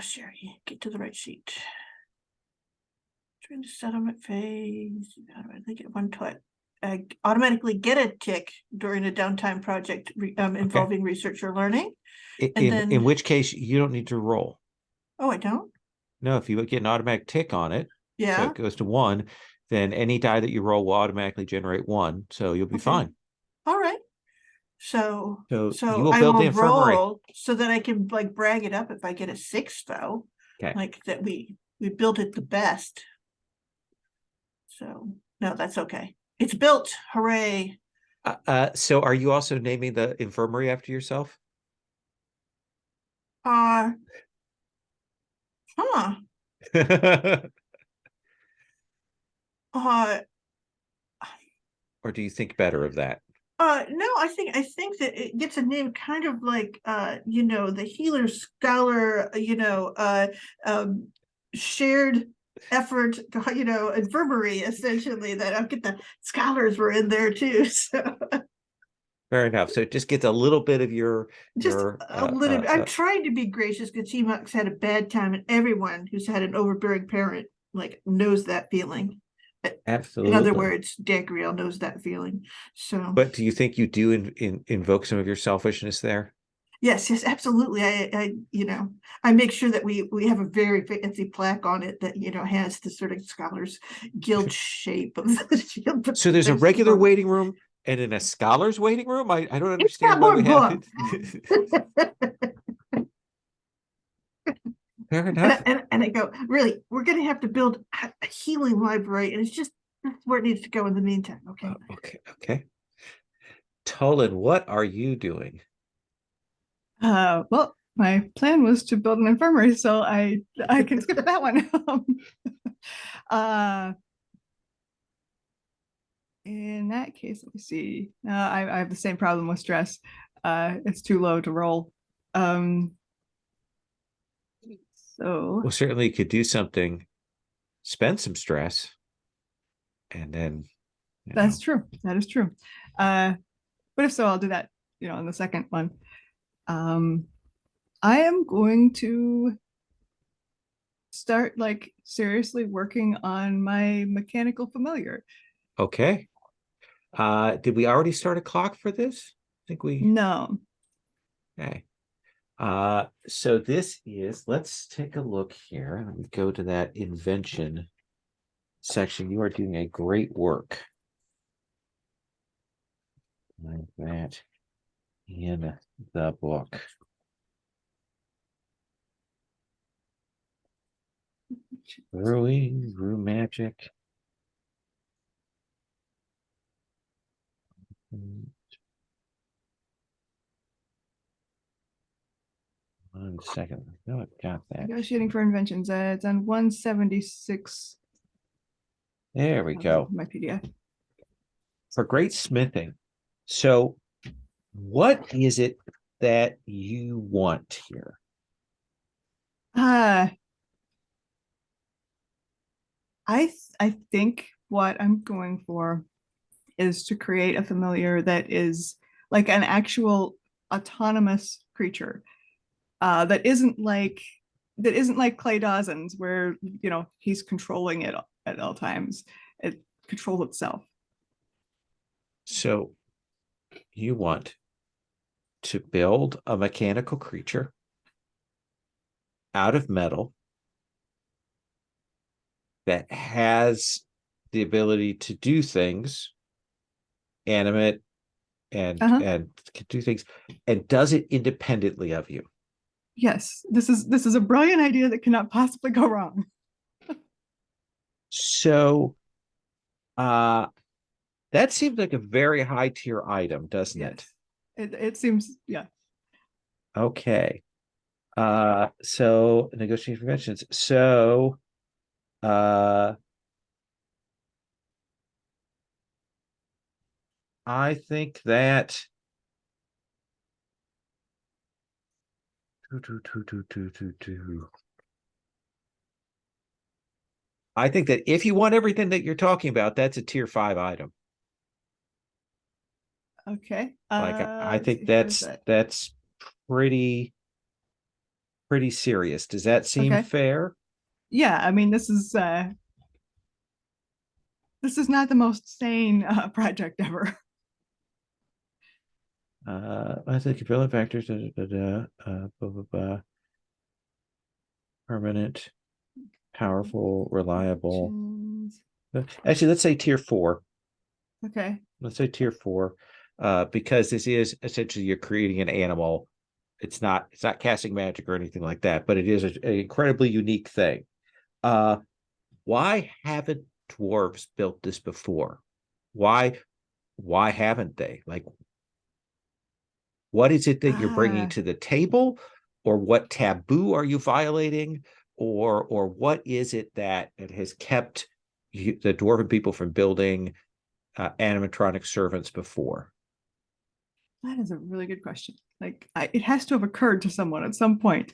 Sherry, get to the right sheet. During the settlement phase, you automatically get 1 tick. I automatically get a tick during a downtime project involving research or learning. In which case you don't need to roll. Oh, I don't? No, if you get an automatic tick on it, so Yeah. it goes to 1, then any die that you roll will automatically generate 1, so you'll be Okay. fine. All right. So you will I build will the infirmary. roll so that I can like brag it up if I get a 6 though. Okay. Like that we built it the best. So no, that's okay. It's built. Hooray. So are you also naming the infirmary after yourself? Huh. Or do you think better of that? No, I think that it gets a name kind of like the healer scholar, shared effort, infirmary essentially. That I'll get the scholars were in there too. So Fair enough. So it just gets a little bit of your just a little bit. I'm trying to be gracious because T-Mux had a bad time, and everyone who's had an overbearing parent like knows that feeling. Absolutely. In other words, Dagriel knows that feeling. So, but do you think you do invoke some of your selfishness there? Yes, absolutely. I make sure that we have a very fancy plaque on it that has the sort of scholars guild shape of the shield. So there's a regular waiting room and in a scholar's waiting room. I don't understand why we have it. Fair enough. And I go, really, we're going to have to build a healing library, and it's just where it needs to go in the meantime. Okay. Okay. Tolan, what are you doing? Well, my plan was to build an infirmary, so I can skip that one. In that case, let me see. I have the same problem with stress. It's too low to roll. So well, certainly you could do something, spend some stress, and then that's true. That is true. But if so, I'll do that, on the second one. I am going to start seriously working on my mechanical familiar. Okay. Did we already start a clock for this? I think we No. okay. So this is, let's take a look here. Let me go to that invention section. You are doing a great work. Like that in the book. Brewing, brew magic. One second. No, I've got that. Negotiating for inventions. It's on 176. There we go. My PDF. For great smithing. So, what is it that you want here? I think what I'm going for is to create a familiar that is like an actual autonomous creature. That isn't like Clay Dawson's, where he's controlling it at all times. It controls itself. So, you want to build a mechanical creature out of metal that has the ability to do things, animate and can do things, and does it independently of you. Yes, this is a brilliant idea that cannot possibly go wrong. So that seems like a very high tier item, doesn't it? It seems, yeah. Okay. So negotiating conventions. So I think that I think that if you want everything that you're talking about, that's a tier 5 item. Okay. Like I think that's pretty serious. Does that seem okay. fair? Yeah, I mean, this is not the most sane project ever. I think compelling factors, blah, blah, blah. Permanent, powerful, reliable. Actually, let's say tier 4. Okay. Let's say tier 4, because this is essentially you're creating an animal. It's not casting magic or anything like that, but it is an incredibly unique thing. Why haven't dwarves built this before? Why haven't they? Like, what is it that you're bringing to the table, or what taboo are you violating, or what is it that has kept the dwarven people from building animatronic servants before? That is a really good question. Like, it has to have occurred to someone at some point.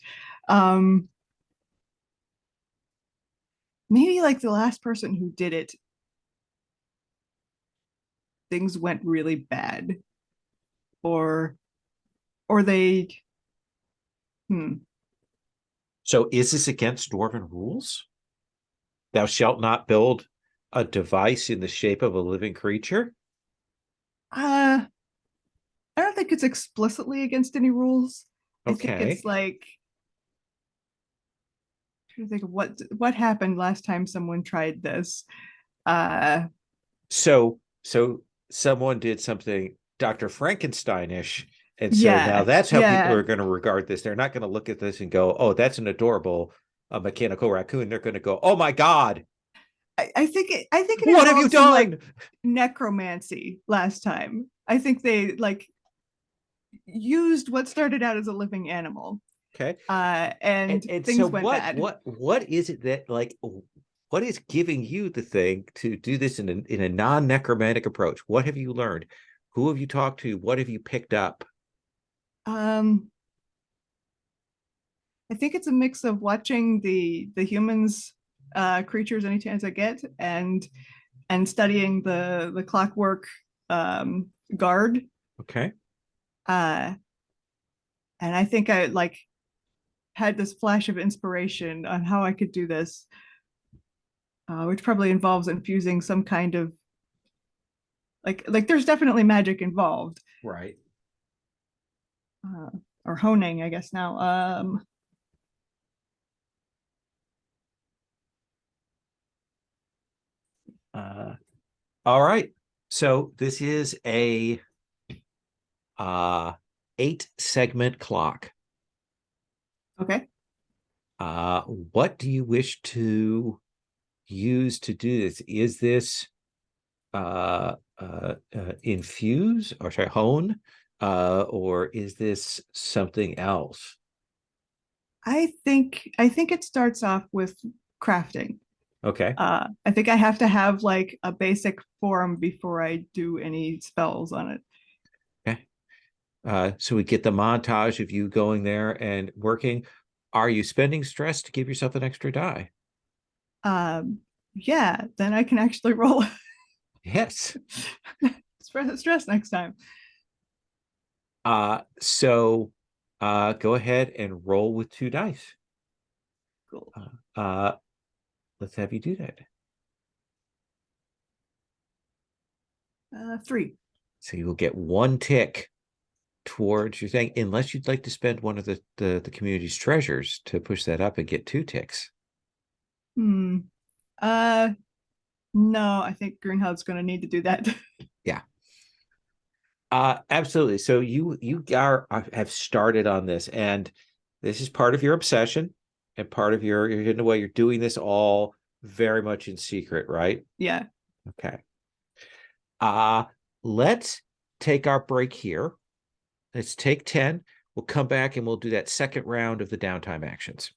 Maybe like the last person who did it, things went really bad, or they. So is this against dwarven rules? Thou shalt not build a device in the shape of a living creature? I don't think it's explicitly against any rules. I think Okay. it's like, trying to think of what happened last time someone tried this. So someone did something Dr. Frankensteinish, and so now Yeah, that's how people yeah. are going to regard this. They're not going to look at this and go, "Oh, that's an adorable mechanical raccoon." They're going to go, "Oh my God, I think it what have you involved some, like, done?" necromancy last time. I think they like used what started out as a living animal. Okay. And things so went bad. what is it that, like, what is giving you the thing to do this in a non-necromantic approach? What have you learned? Who have you talked to? What have you picked up? I think it's a mix of watching the humans creatures any chance I get, and studying the clockwork guard. Okay. And I think I like had this flash of inspiration on how I could do this, which probably involves infusing some kind of like there's definitely magic involved. Right. Or honing, I guess now. All right. So this is a 8-segment clock. Okay. What do you wish to use to do this? Is this infuse, or sorry, hone, or is this something else? I think it starts off with crafting. Okay. I think I have to have like a basic form before I do any spells on it. So we get the montage of you going there and working. Are you spending stress to give yourself an extra die? Yeah, then I can actually roll Yes. stress next time. So go ahead and roll with 2 dice. Cool. Let's have you do that. 3. So you will get 1 tick towards your thing, unless you'd like to spend one of the community's treasures to push that up and get 2 ticks. No, I think Greenhold's going to need to do that. Yeah. Absolutely. So you have started on this, and this is part of your obsession and part of your hidden away. You're doing this all very much in secret, right? Yeah. Okay. Let's take our break here. Let's take 10. We'll come back and we'll do that second round of the downtime actions.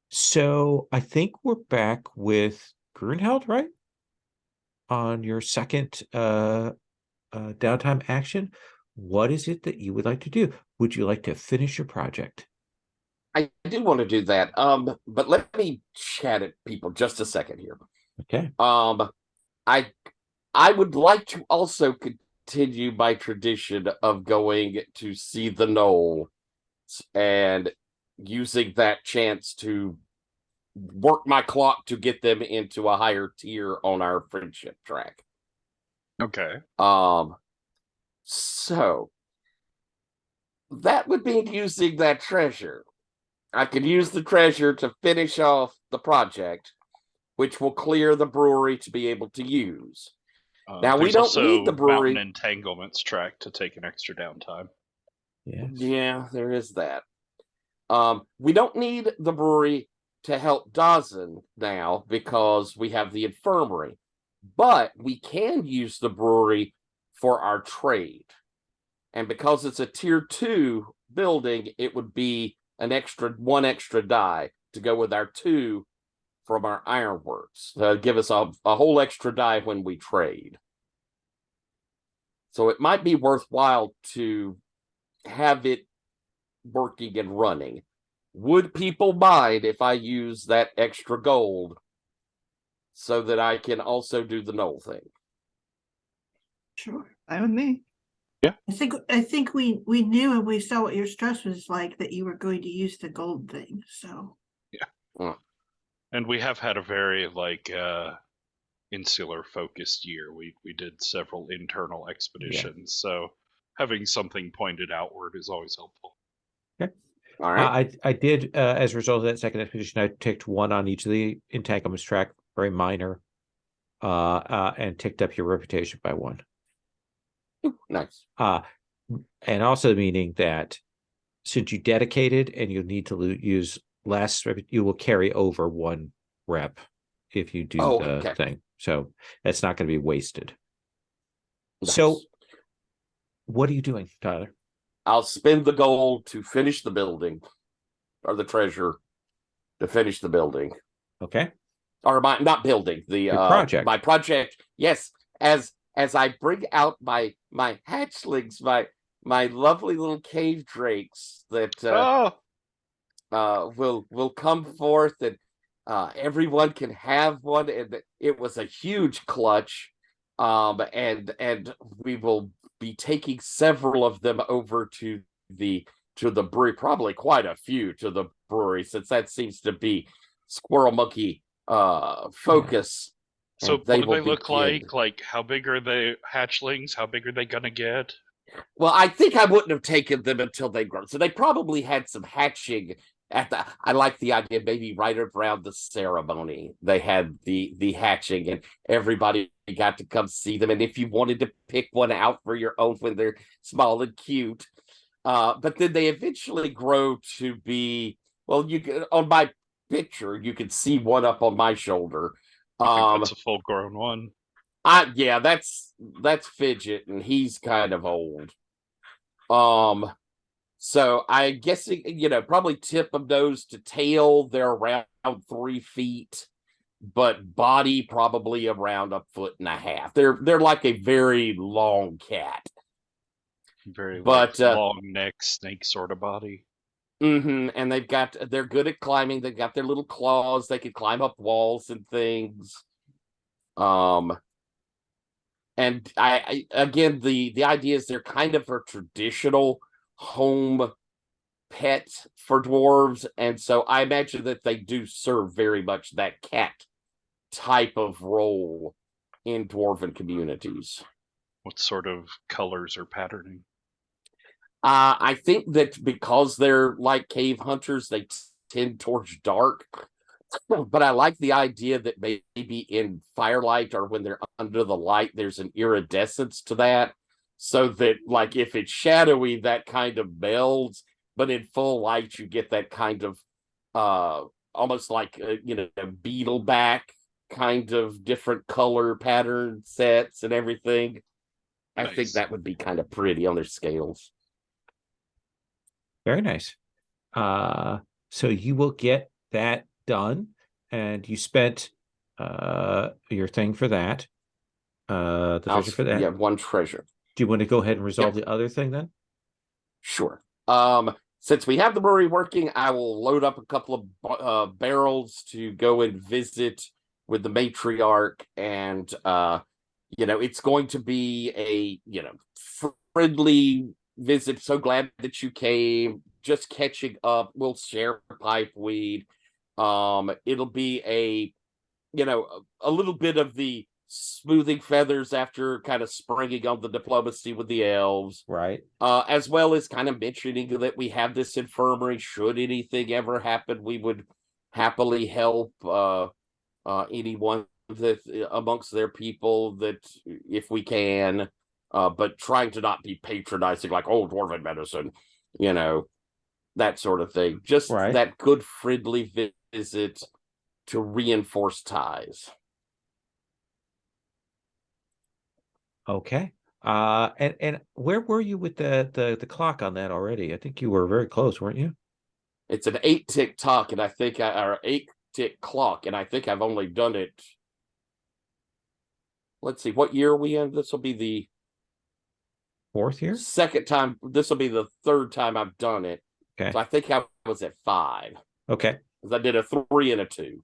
So I think we're back with Grunheld, right? On your second downtime action. What is it that you would like to do? Would you like to finish your project? I do want to do that. But let me chat at people just a second here. Okay. I would like to also continue my tradition of going to see the knoll and using that chance to work my clock to get them into a higher tier on our friendship track. Okay. So that would be using that treasure. I could use the treasure to finish off the project, which will clear the brewery to be able to use. Now, we don't need the brewery. Mountain entanglements track to take an extra downtime. Yes. Yeah, there is that. We don't need the brewery to help Dawson now because we have the infirmary, but we can use the brewery for our trade. And because it's a tier 2 building, it would be one extra die to go with our 2 from our ironworks. Give us a whole extra die when we trade. So it might be worthwhile to have it working and running. Would people mind if I use that extra gold so that I can also do the knoll thing? Sure. Fine with me. I think we knew and we saw what your stress was like that you were going to use the gold thing. So And we have had a very insular focused year. We did several internal expeditions, so having something pointed outward is always helpful. Okay. All right. I did, as a result of that second expedition, I ticked 1 on each of the entanglements track, very minor, and ticked up your reputation by 1. Nice. And also meaning that since you dedicated and you need to use less, you will carry over 1 rep if you do the thing. So that's not going to be wasted. Nice. So what are you doing, Tyler? I'll spend the gold to finish the building, or the treasure to finish the building. Okay. Or not building, Your project. My project. Yes, as I bring out my hatchlings, my lovely little cave drakes that will come forth, and everyone can have one, and it was a huge clutch. And we will be taking several of them over to the brewery, probably quite a few to the brewery, since that seems to be Squirrel Monkey focus. So they what do will they look begin. like? Like, how big are the hatchlings? How big are they gonna get? Well, I think I wouldn't have taken them until they grow. So they probably had some hatching at the. I like the idea, maybe right around the ceremony, they had the hatching, and everybody got to come see them. And if you wanted to pick one out for your own when they're small and cute, but then they eventually grow to be. Well, you can on my picture, you can see one up on my shoulder. I think that's a full-grown one. Yeah, that's Fidget, and he's kind of old. So I guess probably tip of nose to tail, they're around 3 feet, but body probably around 1.5 feet. They're like a very long cat. Very But like long neck, snake sort of body. And they're good at climbing. They've got their little claws. They can climb up walls and things. And I again, the idea is they're kind of a traditional home pet for dwarves, and so I imagine that they do serve very much that cat type of role in dwarven communities. What sort of colors or patterning? I think that because they're like cave hunters, they tend towards dark. But I like the idea that maybe in firelight or when they're under the light, there's an iridescence to that. So that, like, if it's shadowy, that kind of melds, but in full light, you get that kind of almost like, beetle back kind of different color pattern sets and everything. I think Nice. that would be kind of pretty on their scales. Very nice. So you will get that done, and you spent your thing for that. The treasure for that. Yeah, 1 treasure. Do you want to go ahead and resolve the other thing then? Sure. Since we have the brewery working, I will load up a couple of barrels to go and visit with the matriarch, and it's going to be a friendly visit. So glad that you came. Just catching up. We'll share pipe weed. It'll be a little bit of the smoothing feathers after kind of springing on the diplomacy with the elves, Right. as well as kind of mentioning that we have this infirmary. Should anything ever happen, we would happily help anyone that amongst their people that if we can, but trying to not be patronizing like old dwarven medicine, that sort of thing. Just Right. that good friendly visit to reinforce ties. Okay. And where were you with the clock on that already? I think you were very close, weren't you? It's an 8-tick talk, and I think or 8-tick clock, and I think I've only done it. Let's see, what year are we in? This will be the 4th year? second time. This will be the 3rd time I've done it. Okay. So I think I was at 5. Okay. Because I did a 3 and a 2.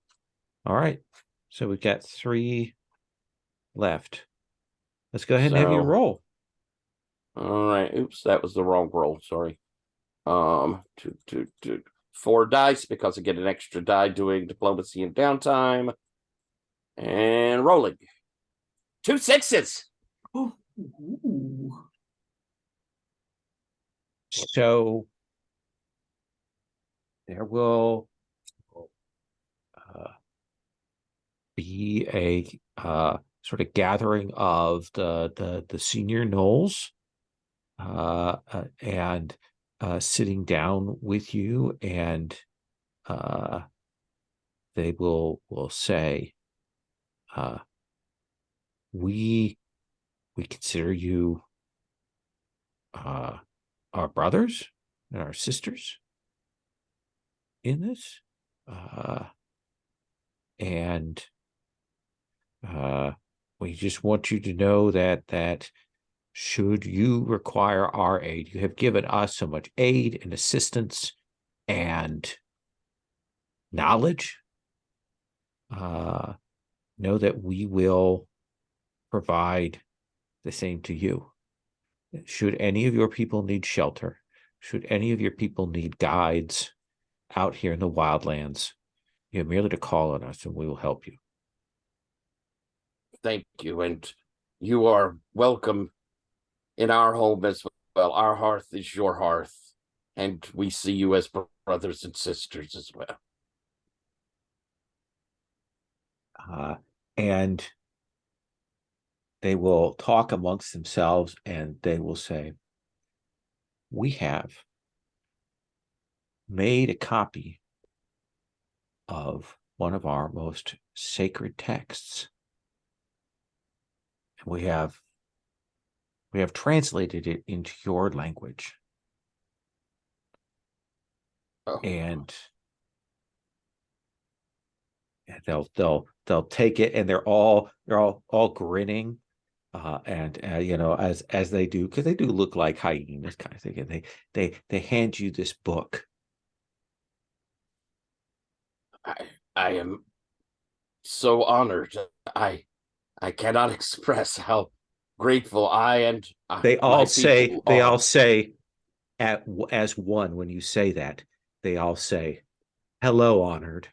All right. So we've got 3 left. Let's go ahead and have you roll. All right. Oops, that was the wrong roll. Sorry. 4 dice because I get an extra die doing diplomacy and downtime. And rolling. 2 6s. Oh, ooh. So there will be a sort of gathering of the senior gnolls and sitting down with you, and they will say, we consider you our brothers and our sisters in this, and we just want you to know that should you require our aid, you have given us so much aid and assistance and knowledge. Know that we will provide the same to you. Should any of your people need shelter, should any of your people need guides out here in the wildlands, you have merely to call on us and we will help you. thank you, and you are welcome in our home as well. Our hearth is your hearth, and we see you as brothers and sisters as well. And they will talk amongst themselves and they will say, we have made a copy of one of our most sacred texts. And we have translated it into your language. Oh. And they'll take it, and they're all grinning, and you know, as they do, because they do look like hyenas kind of thing. And they hand you this book. I am so honored. I cannot express how grateful I and They all say are. as one, when you say that, they all say, "Hello, honored."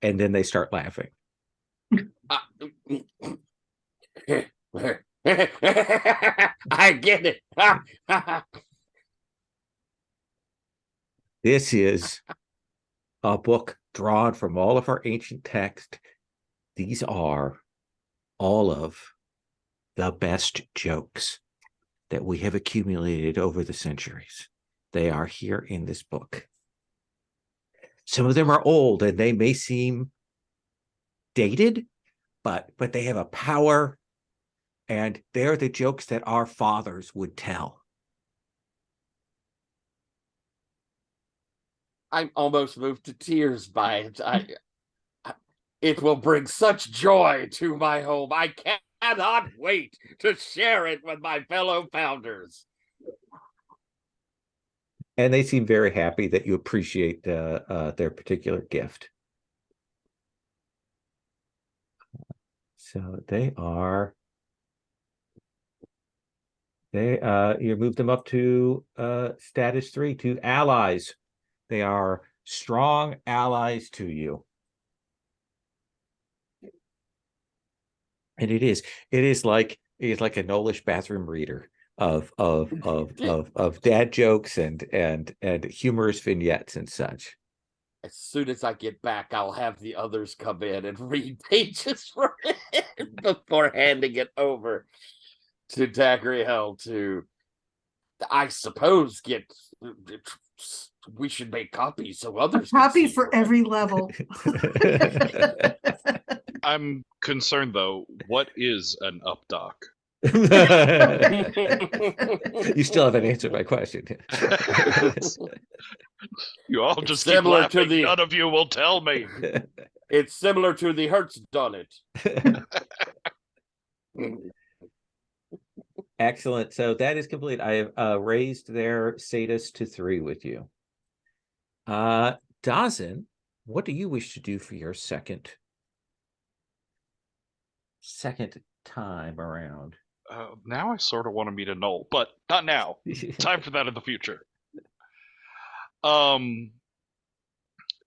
And then they start laughing. I get it. This is a book drawn from all of our ancient texts. These are all of the best jokes that we have accumulated over the centuries. They are here in this book. Some of them are old and they may seem dated, but they have a power, and they're the jokes that our fathers would tell. I'm almost moved to tears by it. It will bring such joy to my home. I cannot wait to share it with my fellow founders. And they seem very happy that you appreciate their particular gift. So you move them up to status 3, to allies. They are strong allies to you. And it is like a Nolish bathroom reader of dad jokes and humorous vignettes and such. As soon as I get back, I'll have the others come in and read pages for it before handing it over to Dagriel to, I suppose, we should make copies so others can Copy see for it. every level. I'm concerned though. What is an updock? You still haven't answered my question. You all It's just keep similar to laughing. the- None of you will tell me. It's similar to the Hertz done it. Excellent. So that is complete. I have raised their status to 3 with you. Dawson, what do you wish to do for your second time around? Now I sort of want to meet a Null, but not now. Time for that in the future.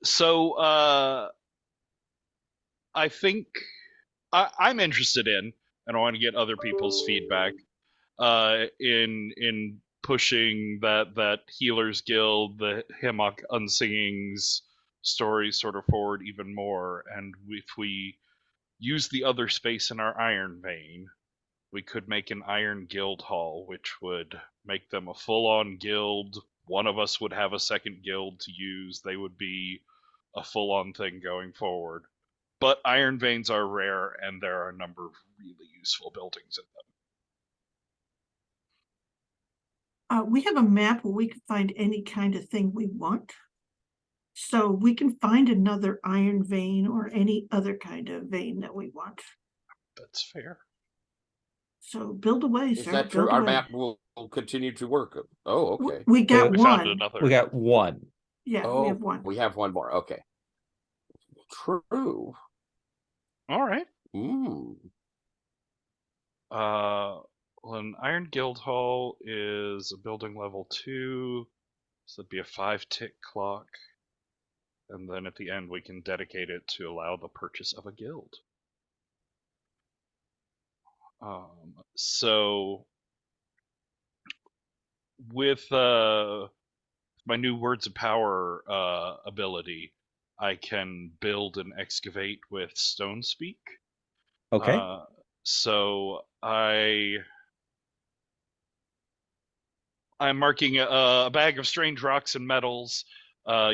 So I think I'm interested in, and I want to get other people's feedback in pushing that Healers Guild, the Hemok Unsingings stories sort of forward even more. And if we use the other space in our Iron Vein, we could make an Iron Guild Hall, which would make them a full-on guild. One of us would have a second guild to use. They would be a full-on thing going forward. But Iron Veins are rare, and there are a number of really useful buildings in them. We have a map where we can find any kind of thing we want. So we can find another iron vein or any other kind of vein that we want. That's fair. So build away, Is sir. that true? Build Our away. map will continue to work. Oh, okay. We got We found one. another. We got one. Yeah, Oh, we have one. we have one more. Okay. True. All right. Well, an Iron Guild Hall is a building level 2, so it'd be a 5-tick clock. and then at the end we can dedicate it to allow the purchase of a guild. So with my new words of power ability, I can build and excavate with stone speak. Okay. So I'm marking a bag of strange rocks and metals,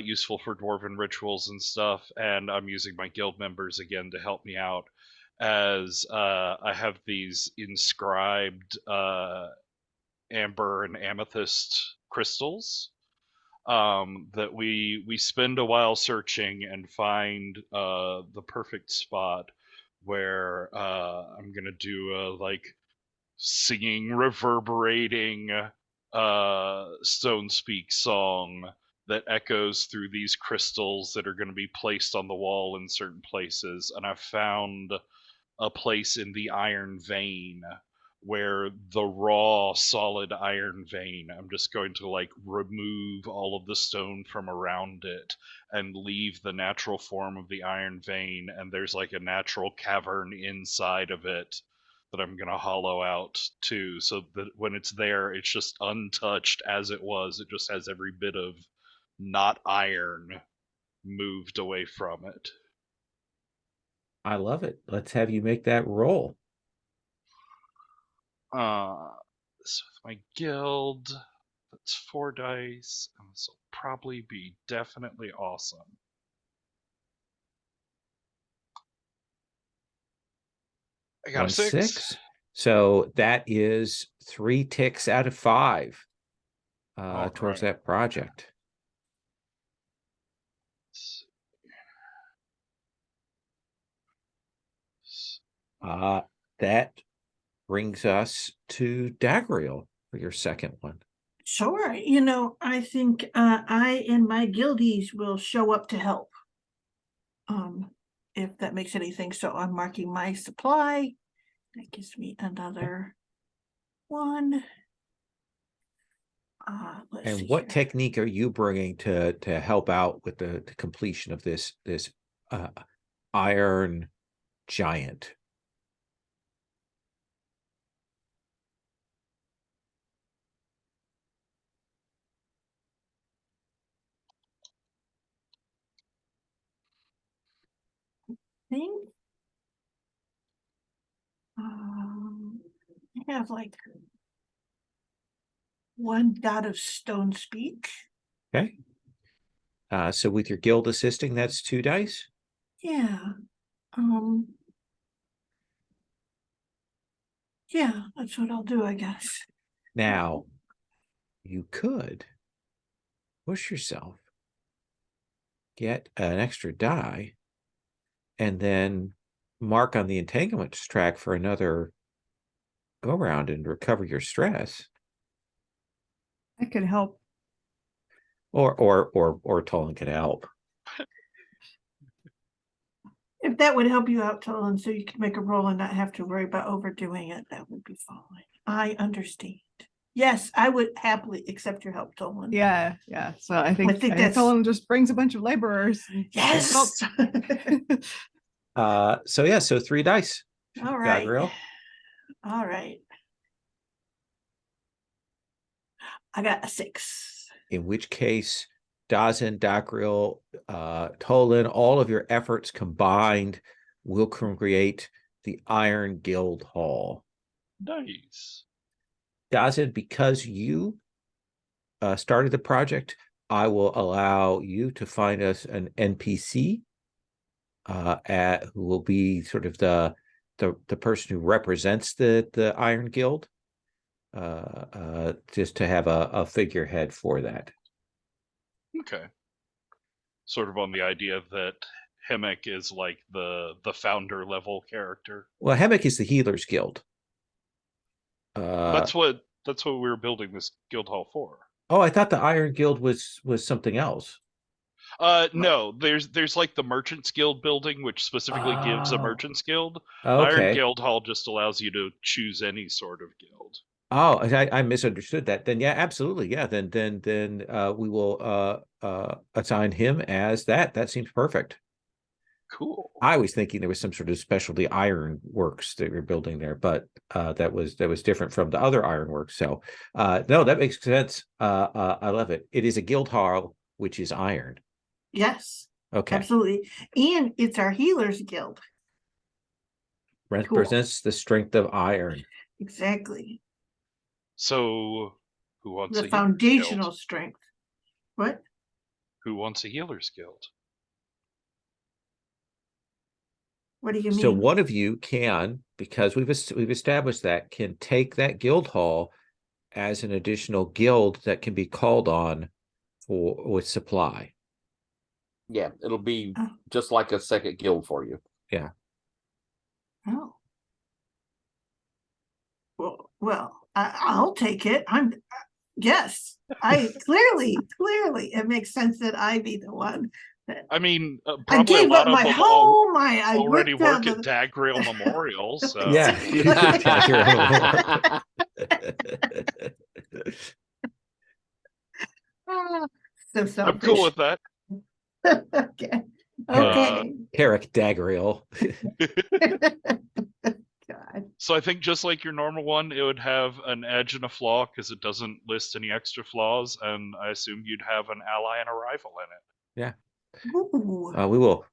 useful for dwarven rituals and stuff, and I'm using my guild members again to help me out, as I have these inscribed amber and amethyst crystals that we spend a while searching and find the perfect spot where I'm gonna do a like singing, reverberating stone speak song that echoes through these crystals that are going to be placed on the wall in certain places. And I found a place in the iron vein where the raw solid iron vein, I'm just going to like remove all of the stone from around it and leave the natural form of the iron vein, and there's like a natural cavern inside of it that I'm going to hollow out too, so that when it's there it's just untouched as it was. It just has every bit of not iron moved away from it. I love it. Let's have you make that roll. So with my guild, that's 4 dice, and this will probably be definitely awesome. I got a 6. So that is 3 ticks out of 5 towards that project. That brings us to Dagriel for your second one. Sure. I think I and my guildies will show up to help. If that makes anything. So I'm marking my supply. That gives me another 1. And what technique are you bringing to help out with the completion of this iron giant? Thing. I have like 1 dot of stone speak. Okay. So with your guild assisting, that's 2 dice. Yeah. Yeah, that's what I'll do, I guess. Now, you could push yourself, get an extra die, and then mark on the entanglements track for another go round and recover your stress. I could help. Or Tolan could help. If that would help you out, Tolan, so you can make a roll and not have to worry about overdoing it, that would be fine. I understand. Yes, I would happily accept your help, Tolan. Yeah. So I think that's Tolan just brings a bunch of laborers. Yes. So 3 dice. All right. Gabriel. All right. I got a 6. In which case, Dazin, Dagriel, Tolan, all of your efforts combined will create the Iron Guild Hall. Nice. Dazin, because you started the project, I will allow you to find us an NPC who will be sort of the person who represents the Iron Guild, just to have a figurehead for that. Okay. Sort of on the idea that Hemek is like the founder level character. Well, Hemek is the Healers Guild. That's what we were building this guild hall for. Oh, I thought the Iron Guild was something else. No, there's like the Merchants Guild building, which specifically gives a Merchants Guild. Okay. The Iron Guild Hall just allows you to choose any sort of guild. Oh, I misunderstood that. Then yeah, absolutely. Yeah, then we will assign him as that. That seems perfect. Cool. I was thinking there was some sort of specialty iron works that we're building there, but that was different from the other ironworks. So no, that makes sense. I love it. It is a guild hall, which is iron. Yes, Okay. absolutely. And it's our healers guild. Represents the strength of iron. Exactly. So, who wants The a healer's foundational guild? strength. What? Who wants a healer's guild? What do you So mean? one of you can, because we've established that, can take that guild hall as an additional guild that can be called on for with supply. Yeah, it'll be Oh. just like a second guild for you. Yeah. Oh. Well, I'll take it. Yes, I clearly, it makes sense that I be the one. I mean, I probably a gave lot up of my them home. I already ripped down work at the. Dagriel Memorial, so Yeah. You can tag your own. Ah, so I'm cool selfish. with that. Okay. Okay. Carrick Dagriel. God. So I think just like your normal one, it would have an edge and a flaw because it doesn't list any extra flaws, and I assume you'd have an ally and a rival in it. Yeah. Ooh, We will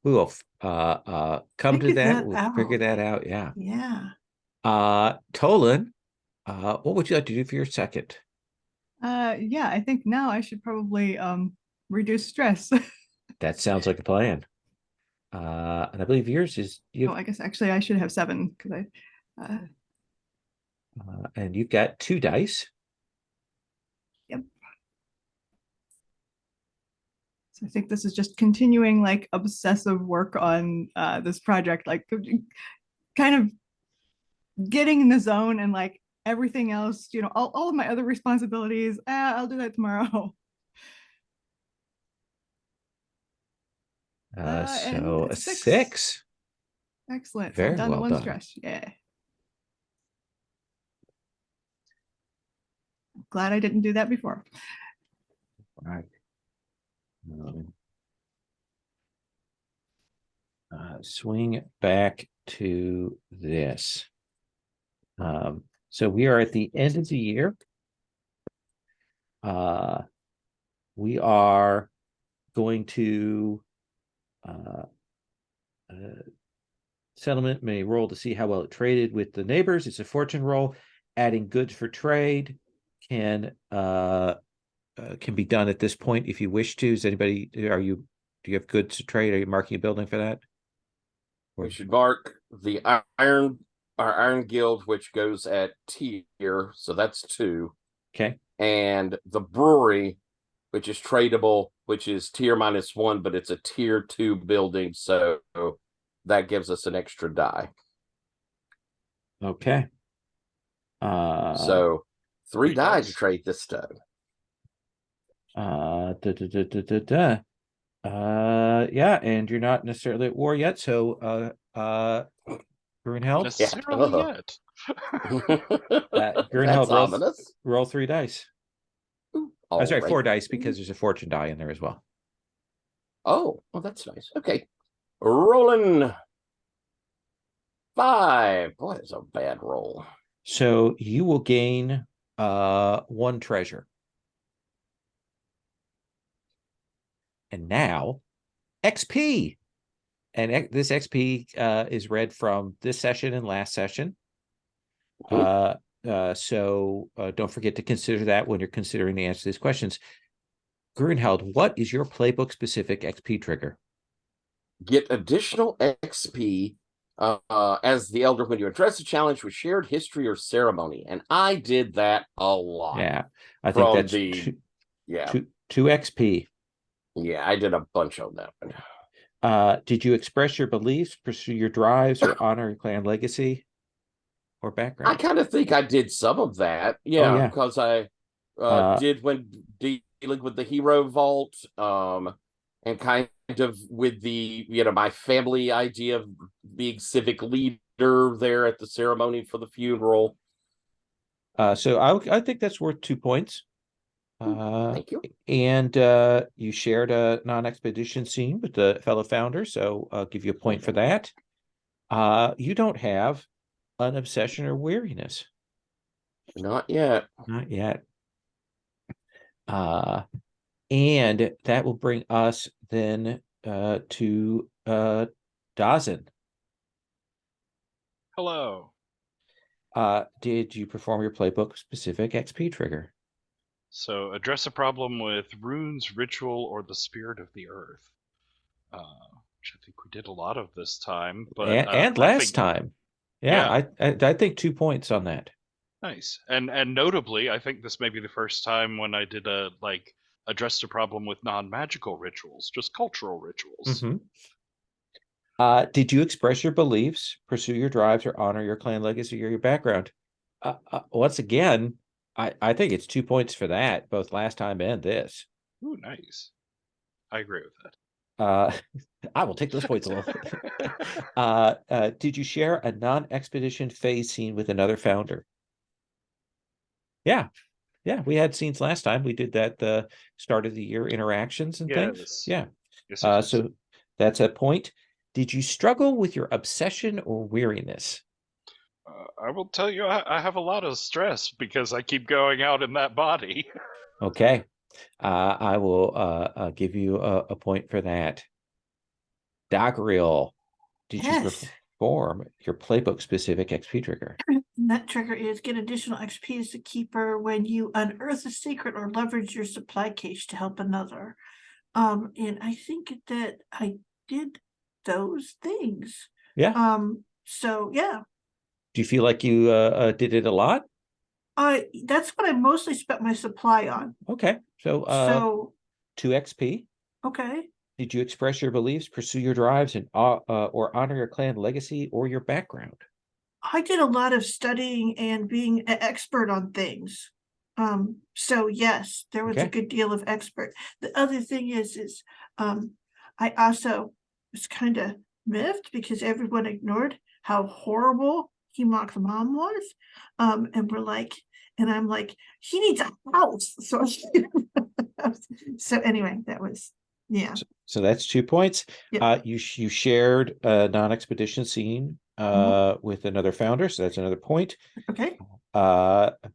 come to figure that. that We'll figure out. that out. Yeah. Yeah. Tolan, what would you like to do for your second? Yeah, I think now I should probably reduce stress. That sounds like a plan. And I believe yours is you. Oh, I guess actually I should have 7 because And you've got 2 dice. yep. So I think this is just continuing like obsessive work on this project, like kind of getting in the zone and like everything else, all of my other responsibilities. I'll do that tomorrow. And So a that's 6. Excellent. So I'm Very down to well 1 done. stress. Yeah. Glad I didn't do that before. All right. Swing back to this. So we are at the end of the year. We are going to settlement may roll to see how well it traded with the neighbors. It's a fortune roll. Adding goods for trade can be done at this point if you wish to. Do you have goods to trade? Are you marking a building for that? We should mark the our iron guild, which goes at tier, so that's 2. Okay. And the brewery, which is tradable, which is tier -1, but it's a tier 2 building, so that gives us an extra die. Okay. So 3 die to trade this stuff. Yeah, and you're not necessarily at war yet, so Grunheld? Necessarily yet. That's ominous. Roll 3 dice. All Sorry, right. 4 dice because there's a fortune die in there as well. Oh, well, that's nice. Okay. Rolling 5. Boy, that's a bad roll. So you will gain 1 treasure. And now XP. And this XP is read from this session and last session. So don't forget to consider that when you're considering the answer to these questions. Grunheld, what is your playbook specific XP trigger? Get additional XP as the elder when you address a challenge with shared history or ceremony. And I did that a lot. Yeah, I think that's 2 XP. Yeah, I did a bunch on that one. Did you express your beliefs, pursue your drives, or honor your clan legacy or background? I kind of think I did some of that. yeah. Because I did when dealing with the hero vault, and kind of with the, my family idea of being civic leader there at the ceremony for the funeral. So I think that's worth 2 points. Thank you. And you shared a non-expedition scene with the fellow founder, so I'll give you a point for that. You don't have an obsession or weariness. Not yet. Not yet. And that will bring us then to Dawson. Hello. Did you perform your playbook specific XP trigger? So address a problem with runes, ritual, or the spirit of the earth. Which I think we did a lot of this time, but And I last think, time. Yeah, I think 2 points on that. nice. And notably, I think this may be the first time when I did addressed a problem with non-magical rituals, just cultural rituals. Did you express your beliefs, pursue your drives, or honor your clan legacy or your background? Once again, I think it's 2 points for that, both last time and this. Ooh, nice. I agree with that. I will take those points along. Did you share a non-expedition phase scene with another founder? Yeah. Yeah, we had scenes last time. We did that the start of the year interactions and things. Yes. Yeah. Yes. So that's a point. Did you struggle with your obsession or weariness? I will tell you, I have a lot of stress because I keep going out in that body. Okay. I will give you a point for that. Dagriel, did you Yes. perform your playbook specific XP trigger? That trigger is get additional XP as the keeper when you unearth a secret or leverage your supply cache to help another. And I think that I did those things. Yeah. So yeah. Do you feel like you did it a lot? That's what I mostly spent my supply on. Okay. So So 2 XP. okay. Did you express your beliefs, pursue your drives, and or honor your clan legacy or your background? I did a lot of studying and being an expert on things. So yes, there was a Okay. good deal of expert. The other thing is I also was kind of miffed because everyone ignored how horrible Hemok's mom was. And we're like, and I'm like, he needs a house. So so anyway, that was yeah. So that's 2 points. Yep. You shared a non-expedition scene with another founder, so that's another point. Okay.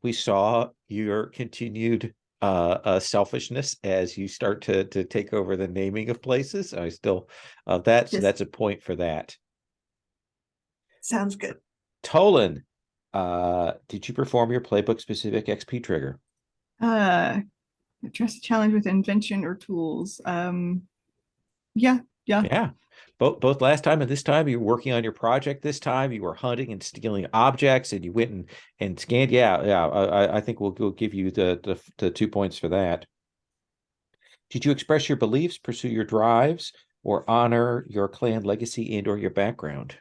We saw your continued selfishness as you start to take over the naming of places. I still so that's a point for that. Sounds good. Tolan, did you perform your playbook specific XP trigger? Address a challenge with invention or tools. Yeah. Yeah. Both last time and this time you were working on your project. This time you were hunting and stealing objects, and you went and scanned. Yeah. I think we'll give you the 2 points for that. Did you express your beliefs, pursue your drives, or honor your clan legacy and or your background?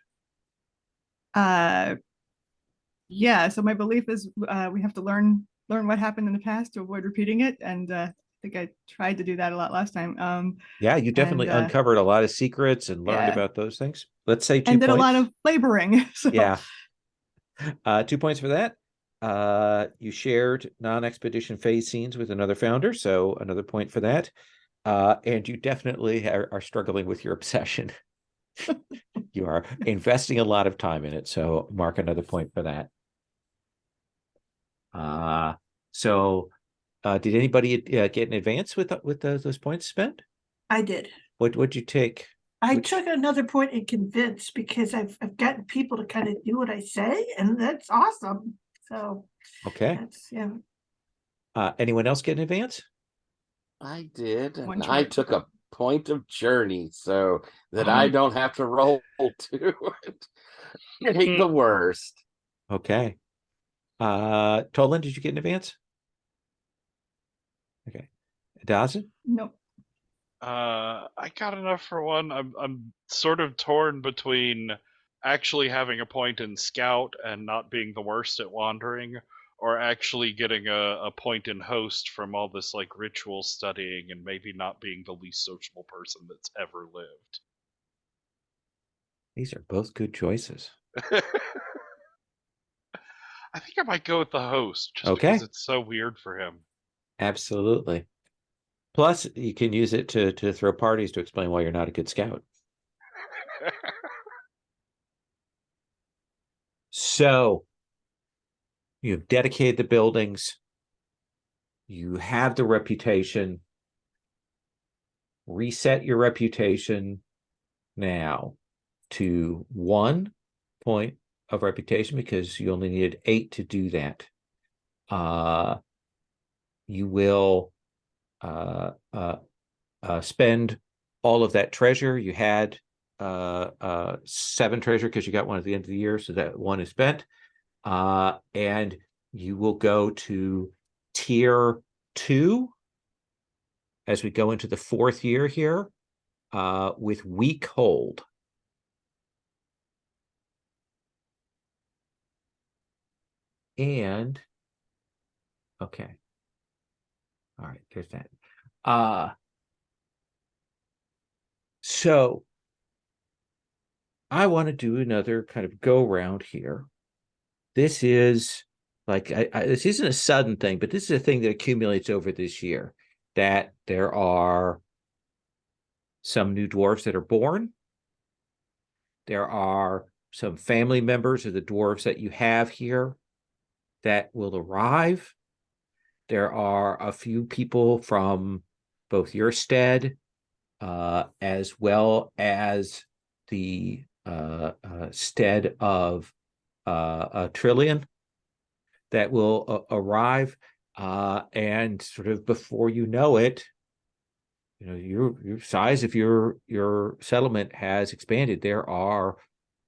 Yeah. So my belief is we have to learn what happened in the past to avoid repeating it, and I think I tried to do that a lot last time. Yeah, you definitely uncovered a lot of secrets and learned about those things. Let's say 2 and points. did a lot of laboring. So. Yeah. 2 points for that. You shared non-expedition phase scenes with another founder, so another point for that. And you definitely are struggling with your obsession. You are investing a lot of time in it, so mark another point for that. So did anybody get an advance with those points spent? I did. What'd you take? I took another point in convince because I've gotten people to kind of do what I say, and that's awesome. So okay, that's yeah. Anyone else get an advance? I did, and One I chart. took a point of journey so that I don't have to roll to take the worst. Okay. Tolan, did you get an advance? Okay. Dawson? Nope. I got enough for one. I'm sort of torn between actually having a point in scout and not being the worst at wandering, or actually getting a point in host from all this like ritual studying and maybe not being the least sociable person that's ever lived. These are both good choices. I think I might go with the host just Okay. because it's so weird for him. Absolutely. Plus, you can use it to throw parties to explain why you're not a good scout. So you've dedicated the buildings. You have the reputation. Reset your reputation now to 1 point of reputation because you only needed 8 to do that. You will spend all of that treasure. You had 7 treasure because you got one at the end of the year, so that 1 is spent. And you will go to tier 2 as we go into the 4th year here with weak hold. And okay. All right, there's that. So I want to do another kind of go round here. This is like this isn't a sudden thing, but this is a thing that accumulates over this year. That there are some new dwarves that are born. There are some family members of the dwarves that you have here that will arrive. There are a few people from both your stead as well as the stead of a Trillion that will arrive. And sort of before you know it, you know, your size of your settlement has expanded. There are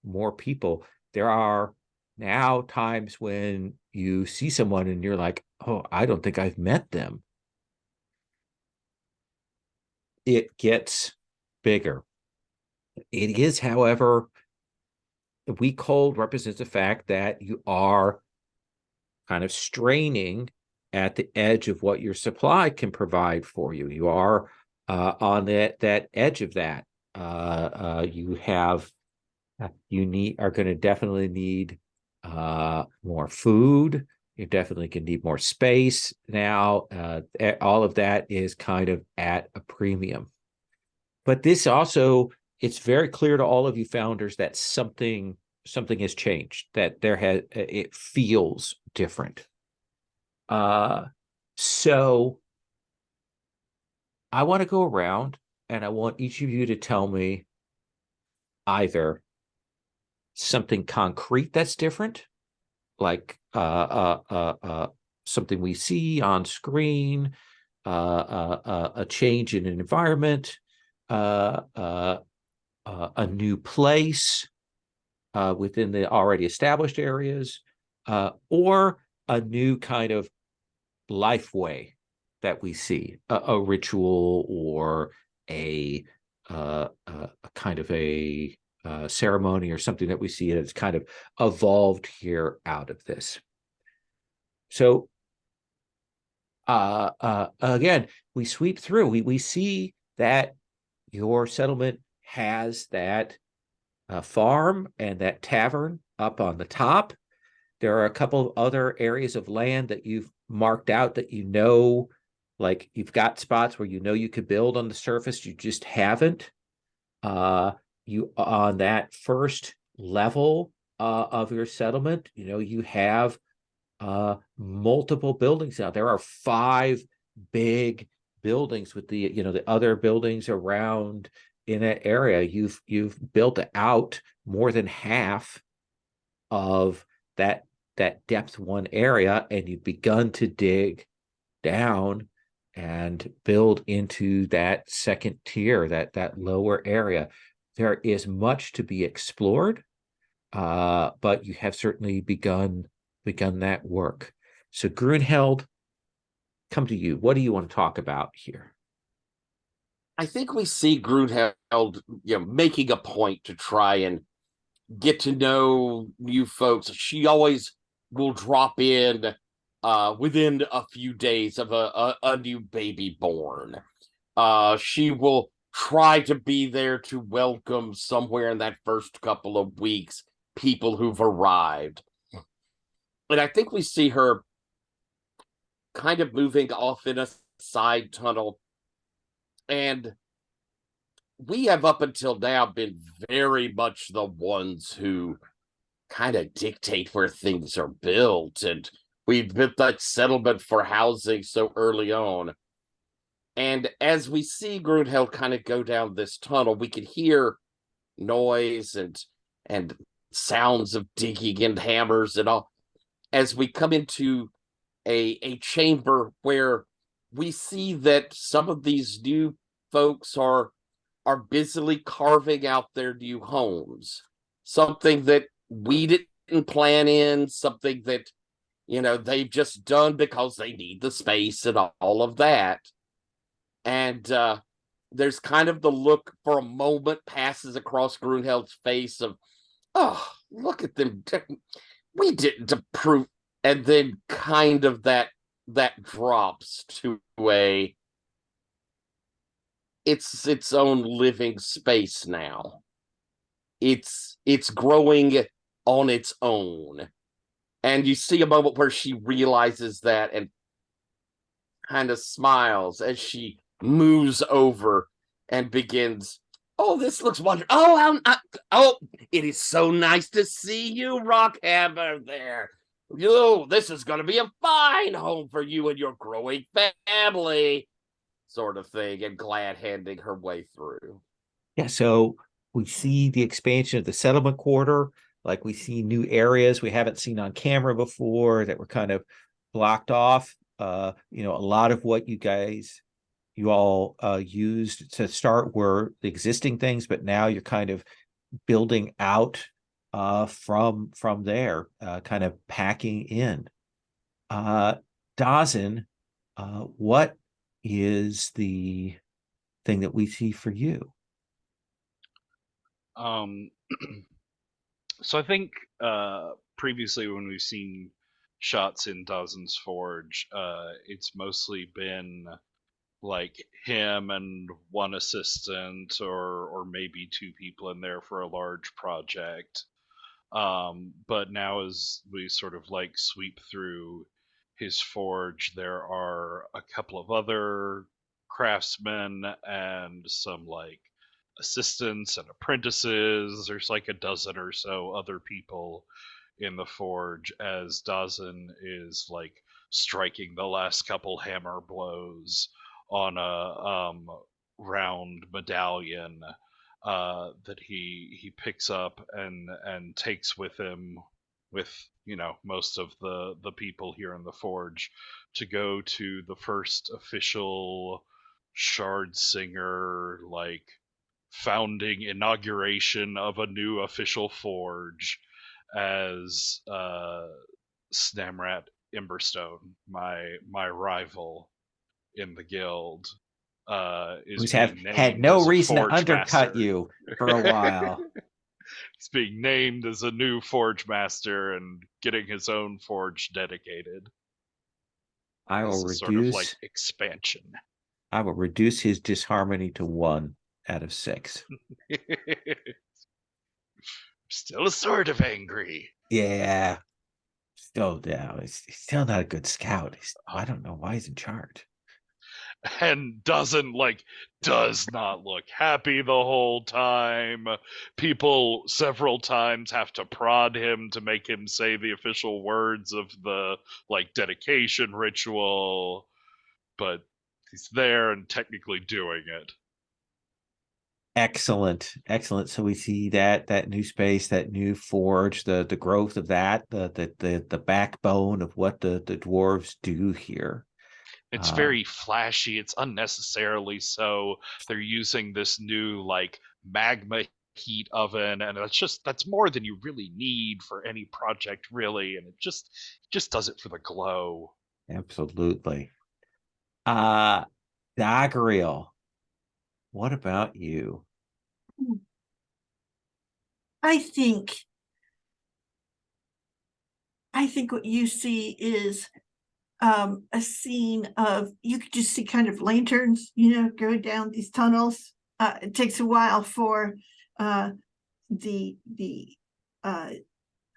more people. There are now times when you see someone and you're like, oh, I don't think I've met them. It gets bigger. It is, however, the weak hold represents the fact that you are kind of straining at the edge of what your supply can provide for you. You are on that edge of that. You have are going to definitely need more food. You definitely can need more space now. All of that is kind of at a premium. But this also, it's very clear to all of you founders that something has changed, that it feels different. So I want to go around and I want each of you to tell me either something concrete that's different, like something we see on screen, a change in an environment, a new place within the already established areas, or a new kind of life way that we see, a ritual or a kind of a ceremony or something that we see that's kind of evolved here out of this. So again, we sweep through. We see that your settlement has that farm and that tavern up on the top. There are a couple of other areas of land that you've marked out that you know, like you've got spots where you know you could build on the surface, you just haven't. You on that first level of your settlement, you know, you have multiple buildings now. There are 5 big buildings with the, you know, the other buildings around in that area. You've built out more than half of that depth 1 area, and you've begun to dig down and build into that second tier, that lower area. There is much to be explored, but you have certainly begun that work. So Grunheld, come to you. What do you want to talk about here? I think we see Grunheld, making a point to try and get to know new folks. She always will drop in within a few days of a new baby born. She will try to be there to welcome somewhere in that first couple of weeks people who've arrived. And I think we see her kind of moving off in a side tunnel. And we have up until now been very much the ones who kind of dictate where things are built. And we've built that settlement for housing so early on. And as we see Grunheld kind of go down this tunnel, we can hear noise and sounds of digging and hammers and all as we come into a chamber where we see that some of these new folks are busily carving out their new homes, something that we didn't plan in, something that they've just done because they need the space and all of that. And there's kind of the look for a moment passes across Grunheld's face of, oh, look at them. We didn't approve. And then kind of that drops to it's its own living space now. It's growing on its own. And you see a moment where she realizes that and kind of smiles as she moves over and begins, oh, this looks wonderful. Oh, it is so nice to see you, Rockhammer, there. This is going to be a fine home for you and your growing family, sort of thing, and glad handing her way through. Yeah, so we see the expansion of the settlement quarter, like we see new areas we haven't seen on camera before that were kind of blocked off. A lot of what you all used to start were the existing things, but now you're kind of building out from there, kind of packing in. Dawson, what is the thing that we see for you? So I think previously when we've seen shots in Dawson's Forge, it's mostly been like him and one assistant or maybe two people in there for a large project. But now as we sort of like sweep through his forge, there are a couple of other craftsmen and some like assistants and apprentices. There's like a dozen or so other people in the forge as Dawson is like striking the last couple hammer blows on a round medallion that he picks up and takes with him, with most of the people here in the forge, to go to the first official Shard Singer like founding inauguration of a new official forge as Snamrat Emberstone, my rival in the guild, is being named had no as a reason to forge undercut master. you for a while. He's being named as a new forge master and getting his own forge dedicated. I This will is sort of like reduce. expansion. I will reduce his disharmony to 1 out of 6. Still a sort of angry. Yeah, still down. He's still not a good scout. I don't know why he's in charge. And does not look happy the whole time. People several times have to prod him to make him say the official words of the like dedication ritual, but he's there and technically doing it. Excellent. So we see that new space, that new forge, the growth of that, the backbone of what the dwarves do here. It's very flashy. It's unnecessarily so. They're using this new like magma heat oven, and that's more than you really need for any project, really. And it just does it for the glow. Absolutely. Dagriel, what about you? I think what you see is a scene of, you could just see kind of lanterns, go down these tunnels. It takes a while for the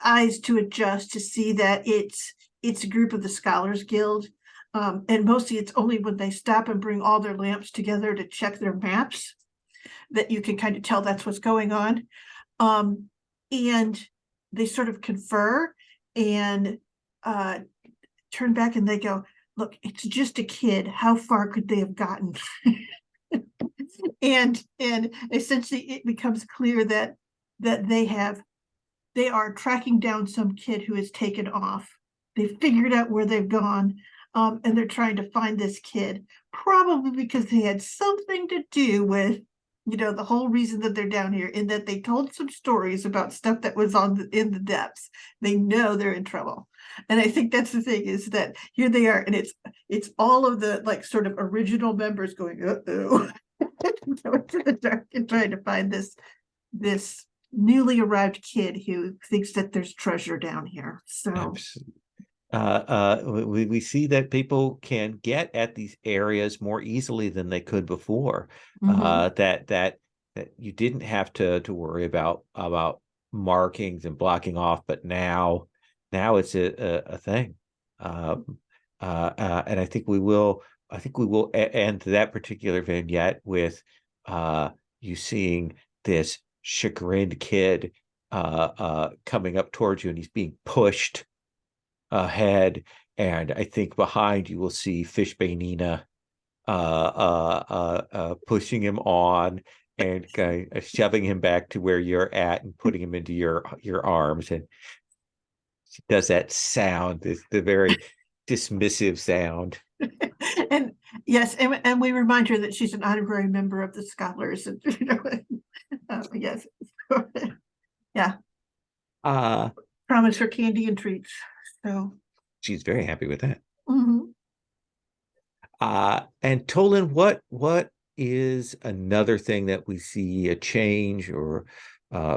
eyes to adjust to see that it's a group of the Scholars Guild. And mostly it's only when they stop and bring all their lamps together to check their maps that you can kind of tell that's what's going on. And they sort of confer and turn back and they go, look, it's just a kid. How far could they have gotten? and essentially it becomes clear that they are tracking down some kid who has taken off. They've figured out where they've gone, and they're trying to find this kid, probably because they had something to do with, the whole reason that they're down here, in that they told some stories about stuff that was in the depths. They know they're in trouble. And I think that's the thing, is that here they are, and it's all of the like sort of original members going, uh-oh, into the dark and trying to find this newly arrived kid who thinks that there's treasure down here. So we see that people can get at these areas more easily than they could before. That you didn't have to worry about markings and blocking off, but now it's a thing. And I think we will end that particular vignette with you seeing this chagrined kid coming up towards you, and he's being pushed ahead, and I think behind you will see Fishbane Nina pushing him on and shoving him back to where you're at and putting him into your arms, and she does that sound, the very dismissive sound. And yes, and we remind her that she's an honorary member of the Scholars, and yes. Yeah. Promise her candy and treats. So she's very happy with that. And Tolan, what is another thing that we see, a change or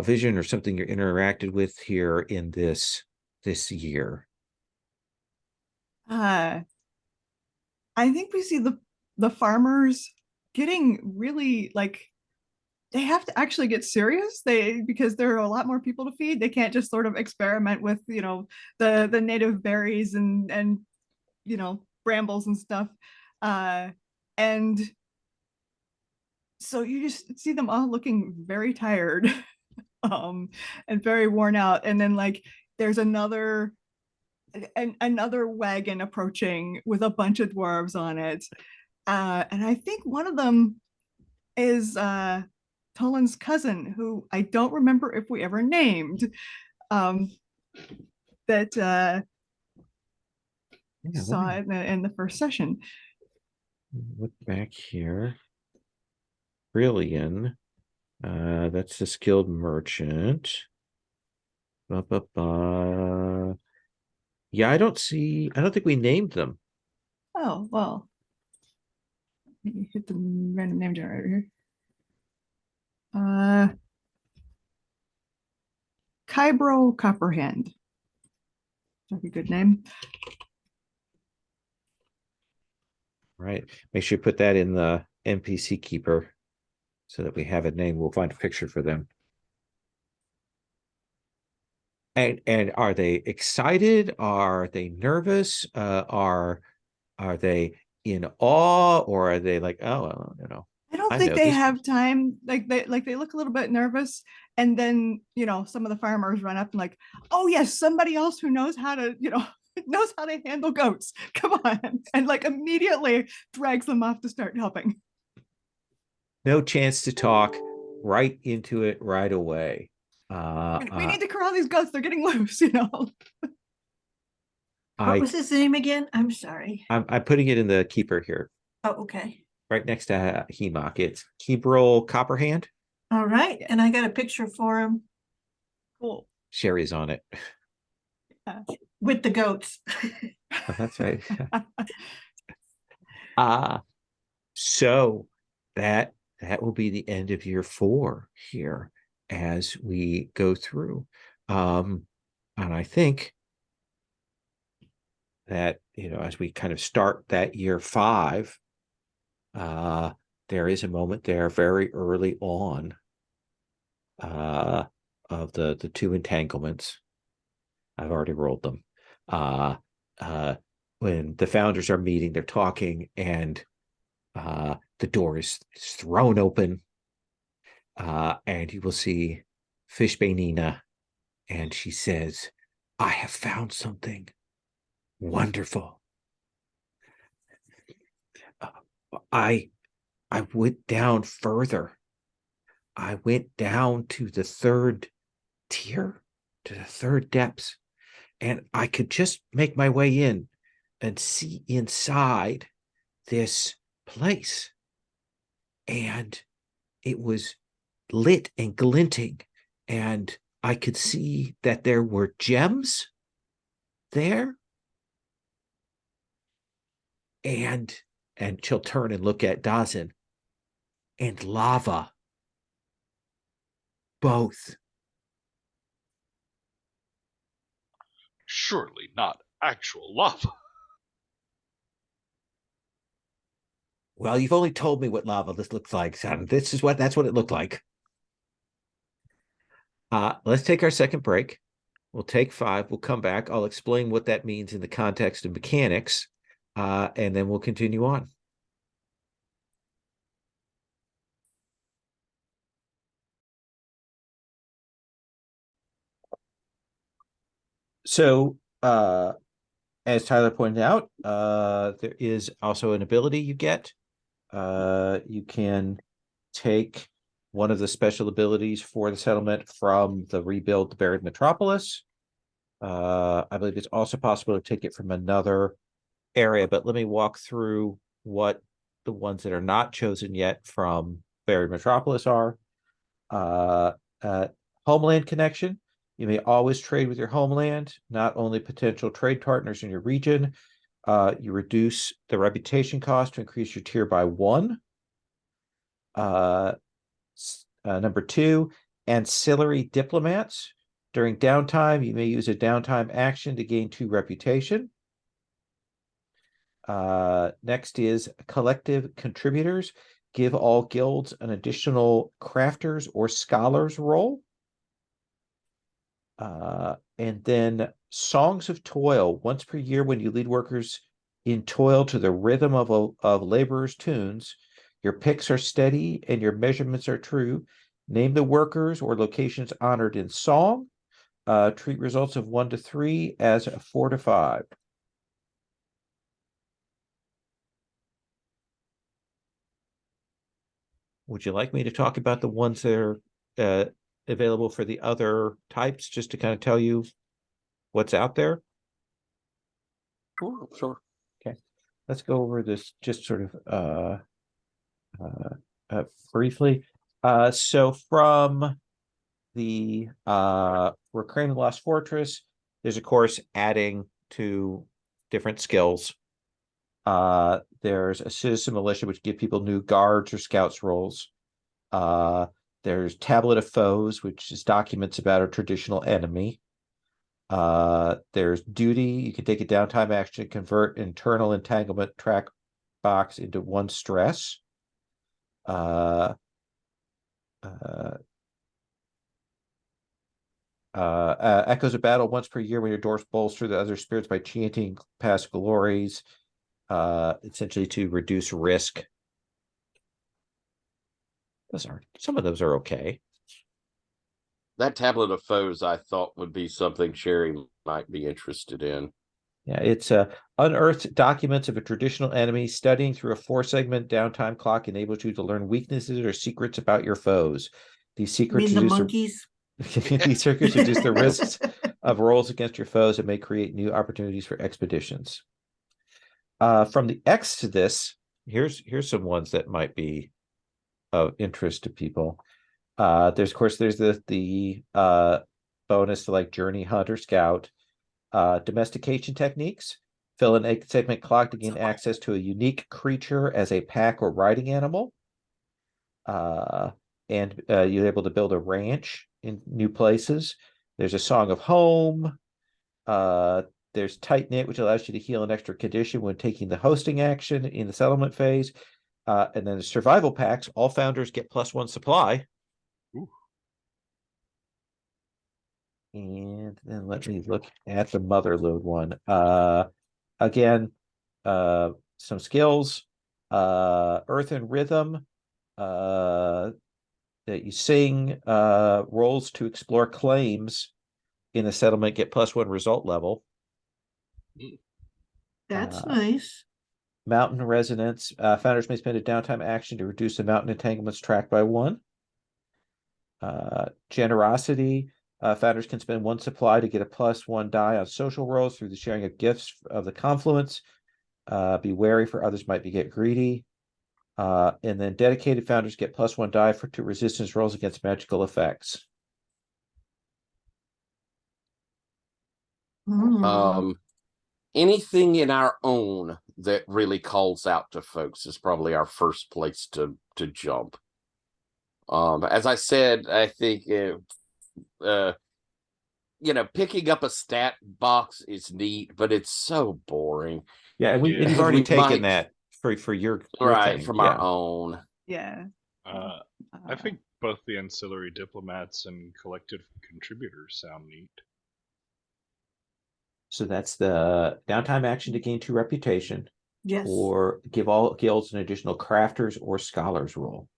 vision or something you're interacted with here in this year? I think we see the farmers getting really like, they have to actually get serious, because there are a lot more people to feed. They can't just sort of experiment with the native berries and brambles and stuff, and so you just see them all looking very tired and very worn out, and then like there's another wagon approaching with a bunch of dwarves on it, and I think one of them is Tolan's cousin, who I don't remember if we ever named, that saw it in the first session. Look back here. Brilliant. That's the skilled merchant. Yeah, I don't think we named them. Oh, well. Let me hit the random name generator here. Kybro Copperhand. That's a good name. Right. Make sure you put that in the NPC keeper so that we have a name. We'll find a picture for them. And are they excited? Are they nervous? Are they in awe, or are they like, oh, well, I don't think they have time. Like they look a little bit nervous, and then some of the farmers run up and like, oh yes, somebody else who knows how to knows how to handle goats. Come on, and like immediately drags them off to start helping. No chance to talk, right into it right away. We need to corral these goats. They're getting loose. What was his name again? I'm sorry. I'm putting it in the keeper here. Oh, okay. Right next to Hemok. It's Keebril Copperhand. All right. Yeah. And I got a picture for him. Cool. Sherry's on it. With the goats. Oh, that's right. So that will be the end of year 4 here as we go through. And I think that, as we kind of start that year 5, there is a moment there very early on of the 2 entanglements I've already rolled them. When the founders are meeting, they're talking, and the door is thrown open, and you will see Fishbane Nina, and she says, "I have found something wonderful. I went down further. I went down to the third tier, to the third depths, and I could just make my way in and see inside this place. And it was lit and glinting, and I could see that there were gems there. And she'll turn and look at Dawson, and lava. Both. Surely not actual lava. Well, you've only told me what lava this looks like, son. That's what it looked like. Let's take our second break. We'll take 5. We'll come back. I'll explain what that means in the context of mechanics, and then we'll continue on. So, as Tyler pointed out, there is also an ability you get. You can take one of the special abilities for the settlement from the Rebuild the Buried Metropolis. I believe it's also possible to take it from another area, but let me walk through what the ones that are not chosen yet from Buried Metropolis are. Homeland connection. You may always trade with your homeland, not only potential trade partners in your region. You reduce the reputation cost to increase your tier by 1. Number 2, ancillary diplomats. During downtime, you may use a downtime action to gain 2 reputation. Next is collective contributors. Give all guilds an additional crafters or scholars role. And then songs of toil. Once per year, when you lead workers in toil to the rhythm of laborers' tunes, your picks are steady and your measurements are true. Name the workers or locations honored in song. Treat results of 1 to 3 as 4 to 5. Would you like me to talk about the ones that are available for the other types, just to kind of tell you what's out there? Sure. Okay, let's go over this just sort of briefly. So from the Reclaim the Lost Fortress, there's of course adding to different skills. There's a citizen militia, which give people new guards or scouts roles. There's Tablet of Foes, which is documents about a traditional enemy. There's Duty. You can take a downtime action to convert internal entanglement track box into 1 stress. Echoes of Battle. Once per year, when your dwarfs bolster the other spirits by chanting past glories, essentially to reduce risk. Some of those are okay. That Tablet of Foes, I thought, would be something Sherry might be interested in. Yeah, it's unearthed documents of a traditional enemy. Studying through a 4-segment downtime clock enables you to learn weaknesses or secrets about your foes. These You secrets mean the reduce monkeys? these secrets reduce the risks of rolls against your foes and may create new opportunities for expeditions. From the X to this, here's some ones that might be of interest to people. There's the bonus to like Journey, Hunt, or Scout. Domestication techniques. Fill an 8-segment clock to gain access to a unique creature as a pack or riding animal. And you're able to build a ranch in new places. There's a Song of Home. There's Tight Knit, which allows you to heal an extra condition when taking the hosting action in the settlement phase. And then the survival packs. All founders get +1 supply. Ooh. And then let me look at the mother load one. Again, some skills, earth and rhythm, that you sing, rolls to explore claims in the settlement, get +1 result level. That's Uh, nice. Mountain resonance, founders may spend a downtime action to reduce the mountain entanglements track by 1. Generosity, founders can spend 1 supply to get a +1 die on social rolls through the sharing of gifts of the confluence. Be wary, for others might be get greedy. And then dedicated founders get +1 die to resistance rolls against magical effects. Mm. Anything in our own that really calls out to folks is probably our first place to jump. As I said, I think picking up a stat box is neat, but it's so boring. Yeah, and Yeah. you've already We taken might- that for your right thing. from Yeah. our own. Yeah. I think both the ancillary diplomats and collective contributors sound neat. So that's the downtime action to gain 2 reputation, Yes, or give all guilds an additional crafters or scholars roll.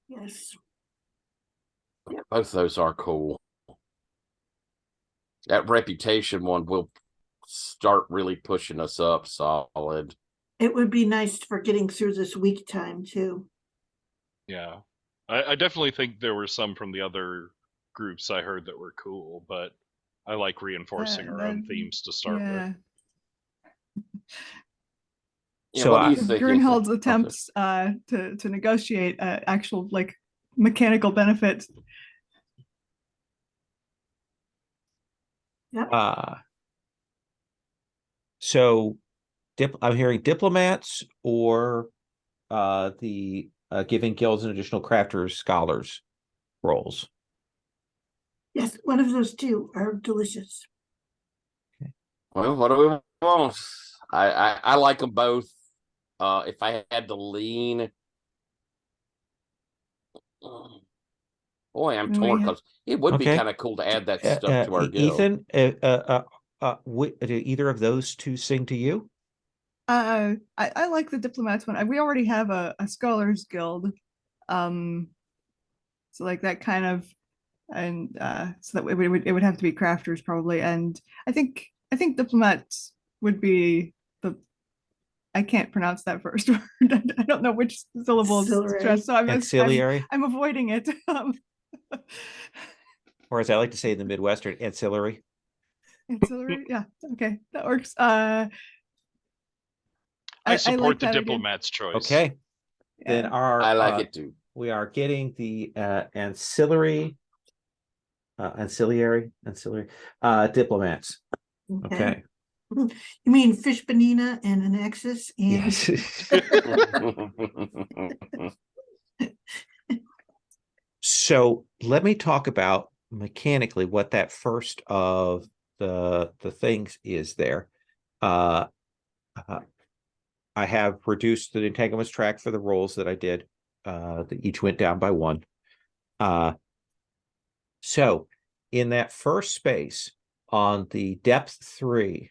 yes. Both those are cool. That reputation one will start really pushing us up solid. It would be nice for getting through this week time too. Yeah. I definitely think there were some from the other groups I heard that were cool, but I like reinforcing our own themes to start with. Yeah. Yeah, So what do you Because think? Gernhald's attempts to negotiate actual like mechanical benefits. Yep. So I'm hearing diplomats or the giving guilds an additional crafters scholars roles. Yes, one of those two are delicious. Well, what do we want? I like them both. If I had to lean, boy, I'm We torn have- because it would be Okay. kind of cool to add that stuff to our guild. Ethan, do either of those two sing to you? I like the diplomats one. We already have a scholars guild. So like that kind of, and so that it would have to be crafters probably. And I think diplomats would be the, I can't pronounce that first word. I don't know which syllable is Ancillary. stressed, so Ancillary, I'm avoiding it. or as I like to say in the Midwestern, ancillary. Ancillary, yeah, okay, that works. I support like the that idea. diplomat's choice. Okay, then Yeah. our I like it too. we are getting the ancillary diplomats. Okay. You mean fish banana and an axis and Yes. So let me talk about mechanically what that first of the things is there. I have reduced the entanglements track for the rolls that I did. That each went down by 1. So in that first space on the depth 3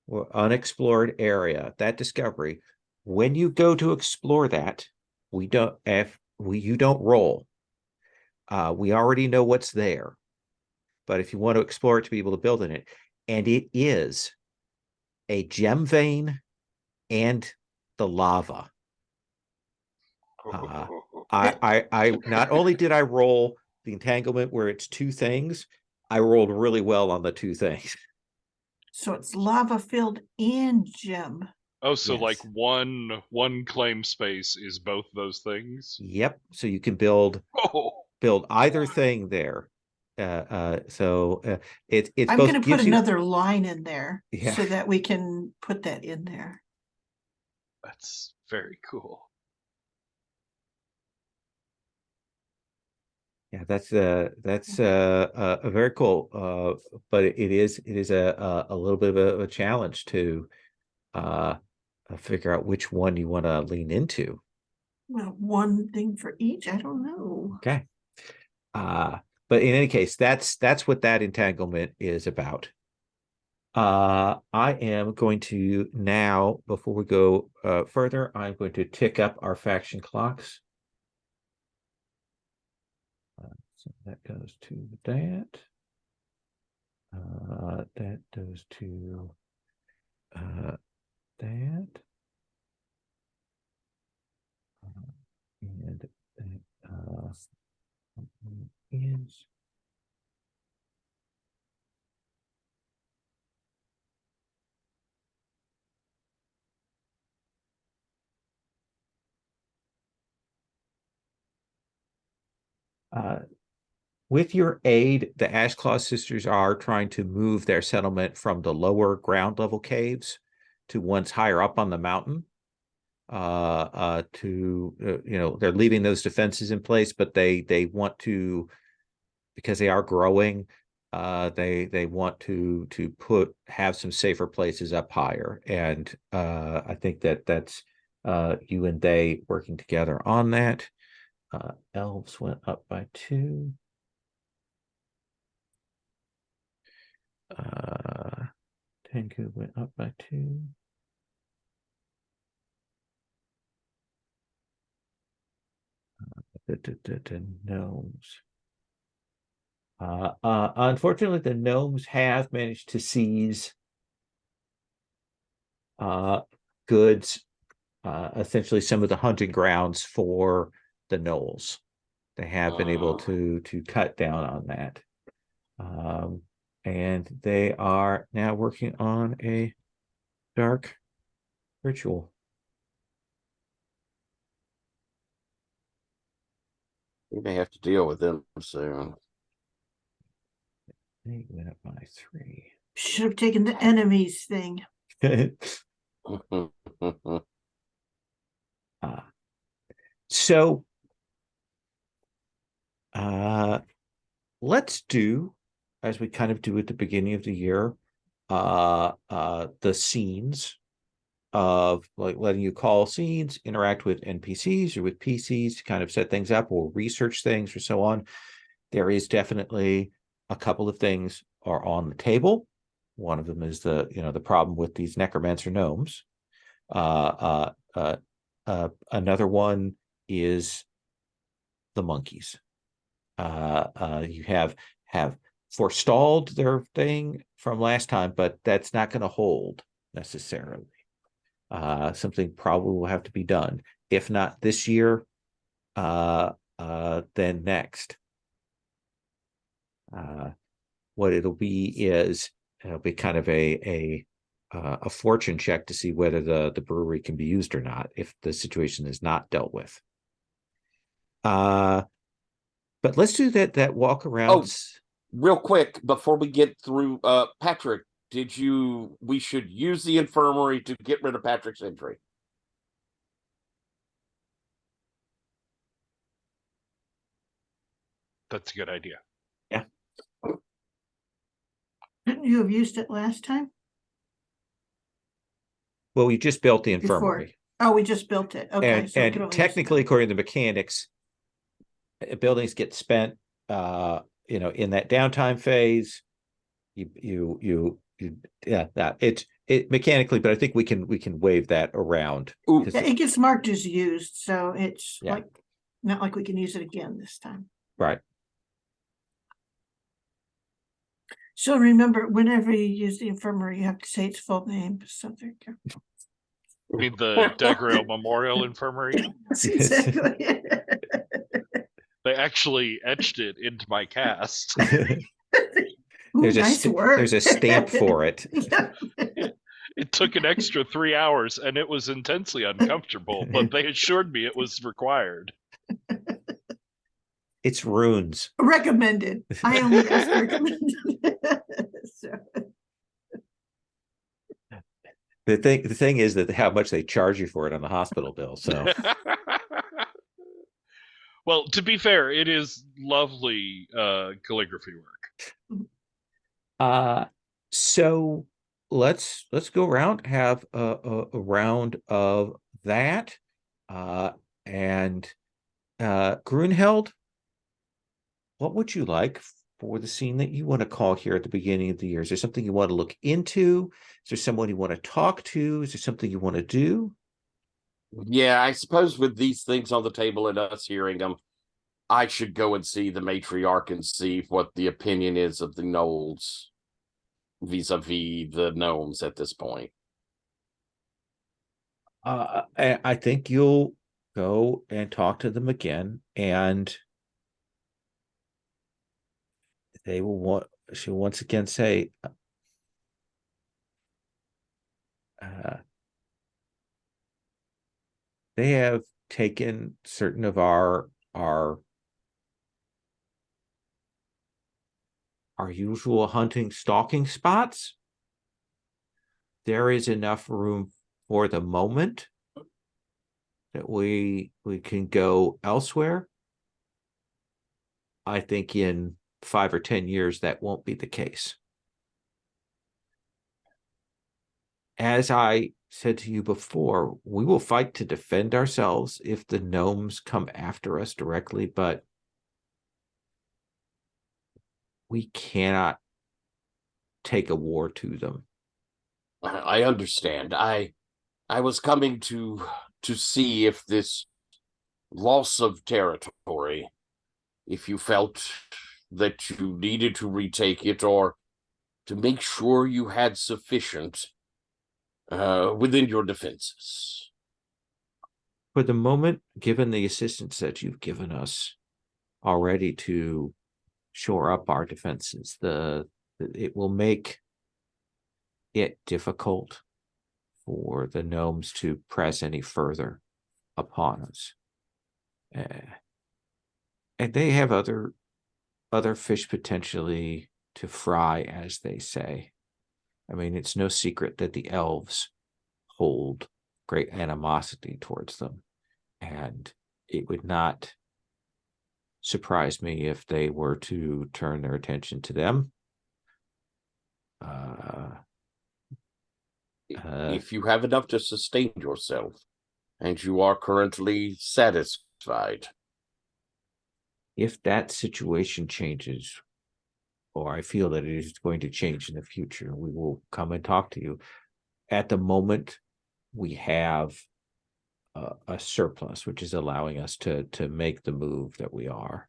or unexplored area, that discovery, when you go to explore that, you don't roll. We already know what's there, but if you want to explore it to be able to build in it, and it is a gem vein and the lava. I not only did I roll the entanglement where it's 2 things, I rolled really well on the 2 things. so it's lava filled and gem. Oh, so Yes. like one claim space is both those things? Yep. So you can build Oh, either thing there. It's I'm both going to put gives you- another line in there Yeah. so that we can put that in there. that's very cool. Yeah, that's a very cool. But it is a little bit of a challenge to figure out which one you want to lean into. Well, one thing for each. I don't know. Okay. but in any case, that's what that entanglement is about. I am going to now, before we go further, I'm going to tick up our faction clocks. So that goes to that. That goes to that. And that is. With your aid, the Ashclaw sisters are trying to move their settlement from the lower ground level caves to ones higher up on the mountain. They're leaving those defenses in place, but they want to, because they are growing, they want to have some safer places up higher. And I think that's you and they working together on that. Elves went up by 2. Tengu went up by 2. The gnomes. Unfortunately, the gnomes have managed to seize goods, essentially some of the hunting grounds for the gnolls. They have been able to cut down on that. And they are now working on a dark ritual. We may have to deal with them soon. They went up by 3. Should have taken the enemies thing. So let's do, as we kind of do at the beginning of the year, the scenes of like letting you call scenes, interact with NPCs or with PCs to kind of set things up or research things or so on. There is definitely a couple of things are on the table. One of them is the problem with these necromancer gnomes. Another one is the monkeys. You have forestalled their thing from last time, but that's not going to hold necessarily. Something probably will have to be done. If not this year, then next. What it'll be kind of a fortune check to see whether the brewery can be used or not if the situation is not dealt with. But let's do that walk around. Oh, real quick before we get through, Patrick, we should use the infirmary to get rid of Patrick's injury. That's a good idea. Yeah. Couldn't you have used it last time? Well, we just built the Before. infirmary. Oh, we just built it. Okay. And, so we could only use it technically, now. according to the mechanics, buildings get spent, in that downtime phase. It mechanically, but I think we can waive that around. Ooh. Yeah, it gets marked as used, so it's Yeah. like not like we can use it again this time. Right. So remember, whenever you use the infirmary, you have to say its full name. So there you go. I mean, the Dagrail Memorial Infirmary. That's exactly. They actually etched it into my cast. Ooh, There's nice work. there's a stamp for it. Yeah. It took an extra 3 hours, and it was intensely uncomfortable, but they assured me it was required. It's runes. Recommended. I only asked recommended. So. The thing is that how much they charge you for it on the hospital bill. So Well, to be fair, it is lovely calligraphy work. So let's go around, have a round of that. And Grunheld, what would you like for the scene that you want to call here at the beginning of the year? Is there something you want to look into? Is there someone you want to talk to? Is there something you want to do? Yeah, I suppose with these things on the table and us hearing them, I should go and see the matriarch and see what the opinion is of the gnolls vis-a-vis the gnomes at this point. I think you'll go and talk to them again, and they will want. She'll once again say, "They have taken certain of our usual hunting stalking spots. There is enough room for the moment that we can go elsewhere. I think in 5 or 10 years that won't be the case. As I said to you before, we will fight to defend ourselves if the gnomes come after us directly, but we cannot take a war to them." I understand. I was coming to see if this loss of territory, if you felt that you needed to retake it or to make sure you had sufficient within your defenses. For the moment, given the assistance that you've given us already to shore up our defenses, it will make it difficult for the gnomes to press any further upon us. And they have other fish potentially to fry, as they say. I mean, it's no secret that the elves hold great animosity towards them, and it would not surprise me if they were to turn their attention to them. If you have enough to sustain yourself, and you are currently satisfied. If that situation changes, or I feel that it is going to change in the future, we will come and talk to you. At the moment, we have a surplus, which is allowing us to make the move that we are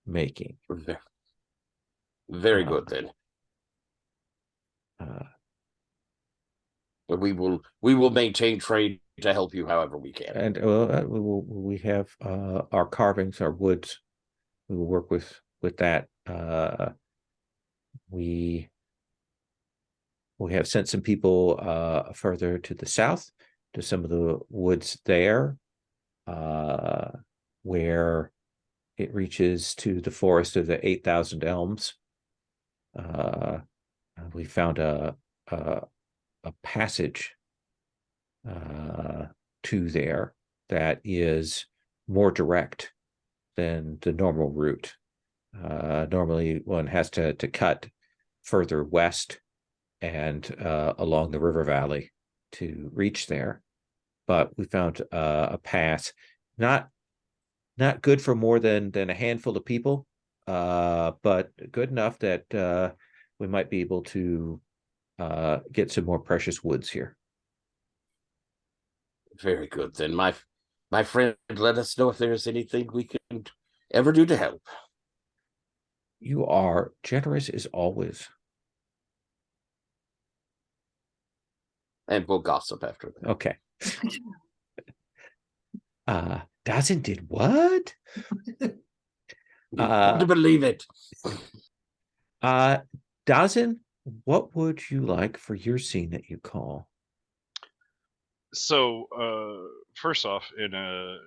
making. Very good, then. We will maintain trade to help you however we can. And we have our carvings, our woods. We will work with that. We have sent some people further to the south to some of the woods there, where it reaches to the forest of the 8,000 elms. We found a passage to there that is more direct than the normal route. Normally, one has to cut further west and along the river valley to reach there. But we found a path, not good for more than a handful of people, but good enough that we might be able to get some more precious woods here. Very good, then. My friend, let us know if there's anything we can ever do to help. You are generous as always. And we'll gossip after that. Okay. Dawson did what? Hard to believe it. Dawson, what would you like for your scene that you call? So, first off, in a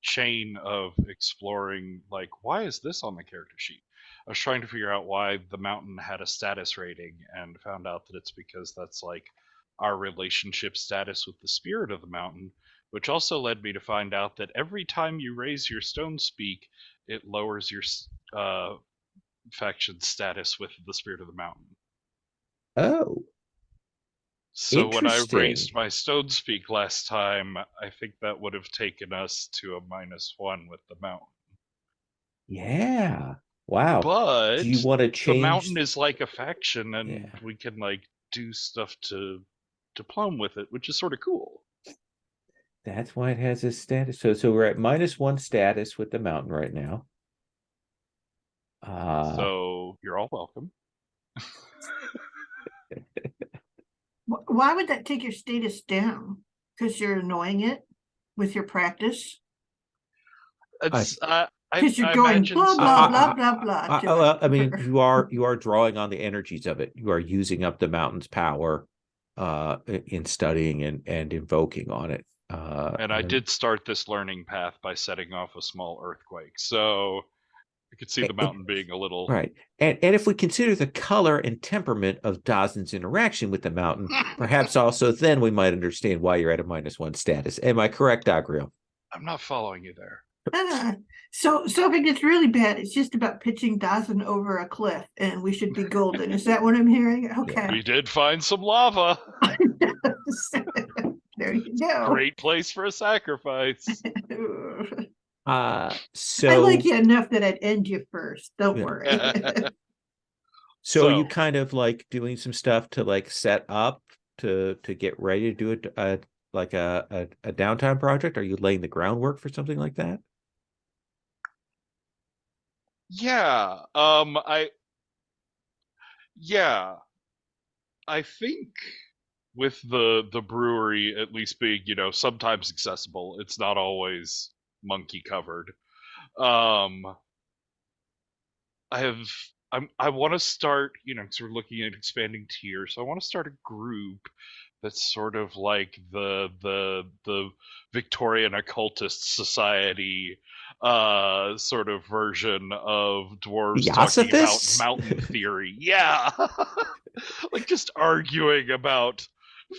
chain of exploring, like, why is this on the character sheet? I was trying to figure out why the mountain had a status rating and found out that it's because that's like our relationship status with the spirit of the mountain, which also led me to find out that every time you raise your stone speak, it lowers your faction status with the spirit of the mountain. Oh. So when I Interesting. raised my stone speak last time, I think that would have taken us to a -1 with the mountain. Yeah. Wow. But Do you want to the change? mountain is like a faction, and Yeah. we can like do stuff to plumb with it, which is sort of cool. That's why it has this status. So we're at -1 status with the mountain right now. So you're all welcome. Why would that take your status down? Because you're annoying it with your practice? It's Because you're I going imagine blah, so. blah, blah, blah, blah. well, I mean, you are drawing on the energies of it. You are using up the mountain's power in studying and invoking on it. And I did start this learning path by setting off a small earthquake, so I could see the mountain being a little right. And if we consider the color and temperament of Dazen's interaction with the mountain, perhaps also then we might understand why you're at a -1 status. Am I correct, Dagriel? I'm not following you there. So if it gets really bad, it's just about pitching Dazen over a cliff and we should be golden. Is that what I'm hearing? Okay. We did find some lava. There you go. Great place for a sacrifice. So I like you enough that I'd end you first. Don't Yeah. worry. So are you kind of like doing some stuff to like set up to get ready to do it a downtime project? Are you laying the groundwork for something like that? Yeah. I think with the brewery at least being, sometimes accessible, it's not always monkey covered. I want to start, because we're looking at expanding tiers. So I want to start a group that's sort of like the Victorian occultist society sort of version of dwarves talking about Theosophists? mountain theory. Yeah. Like just arguing about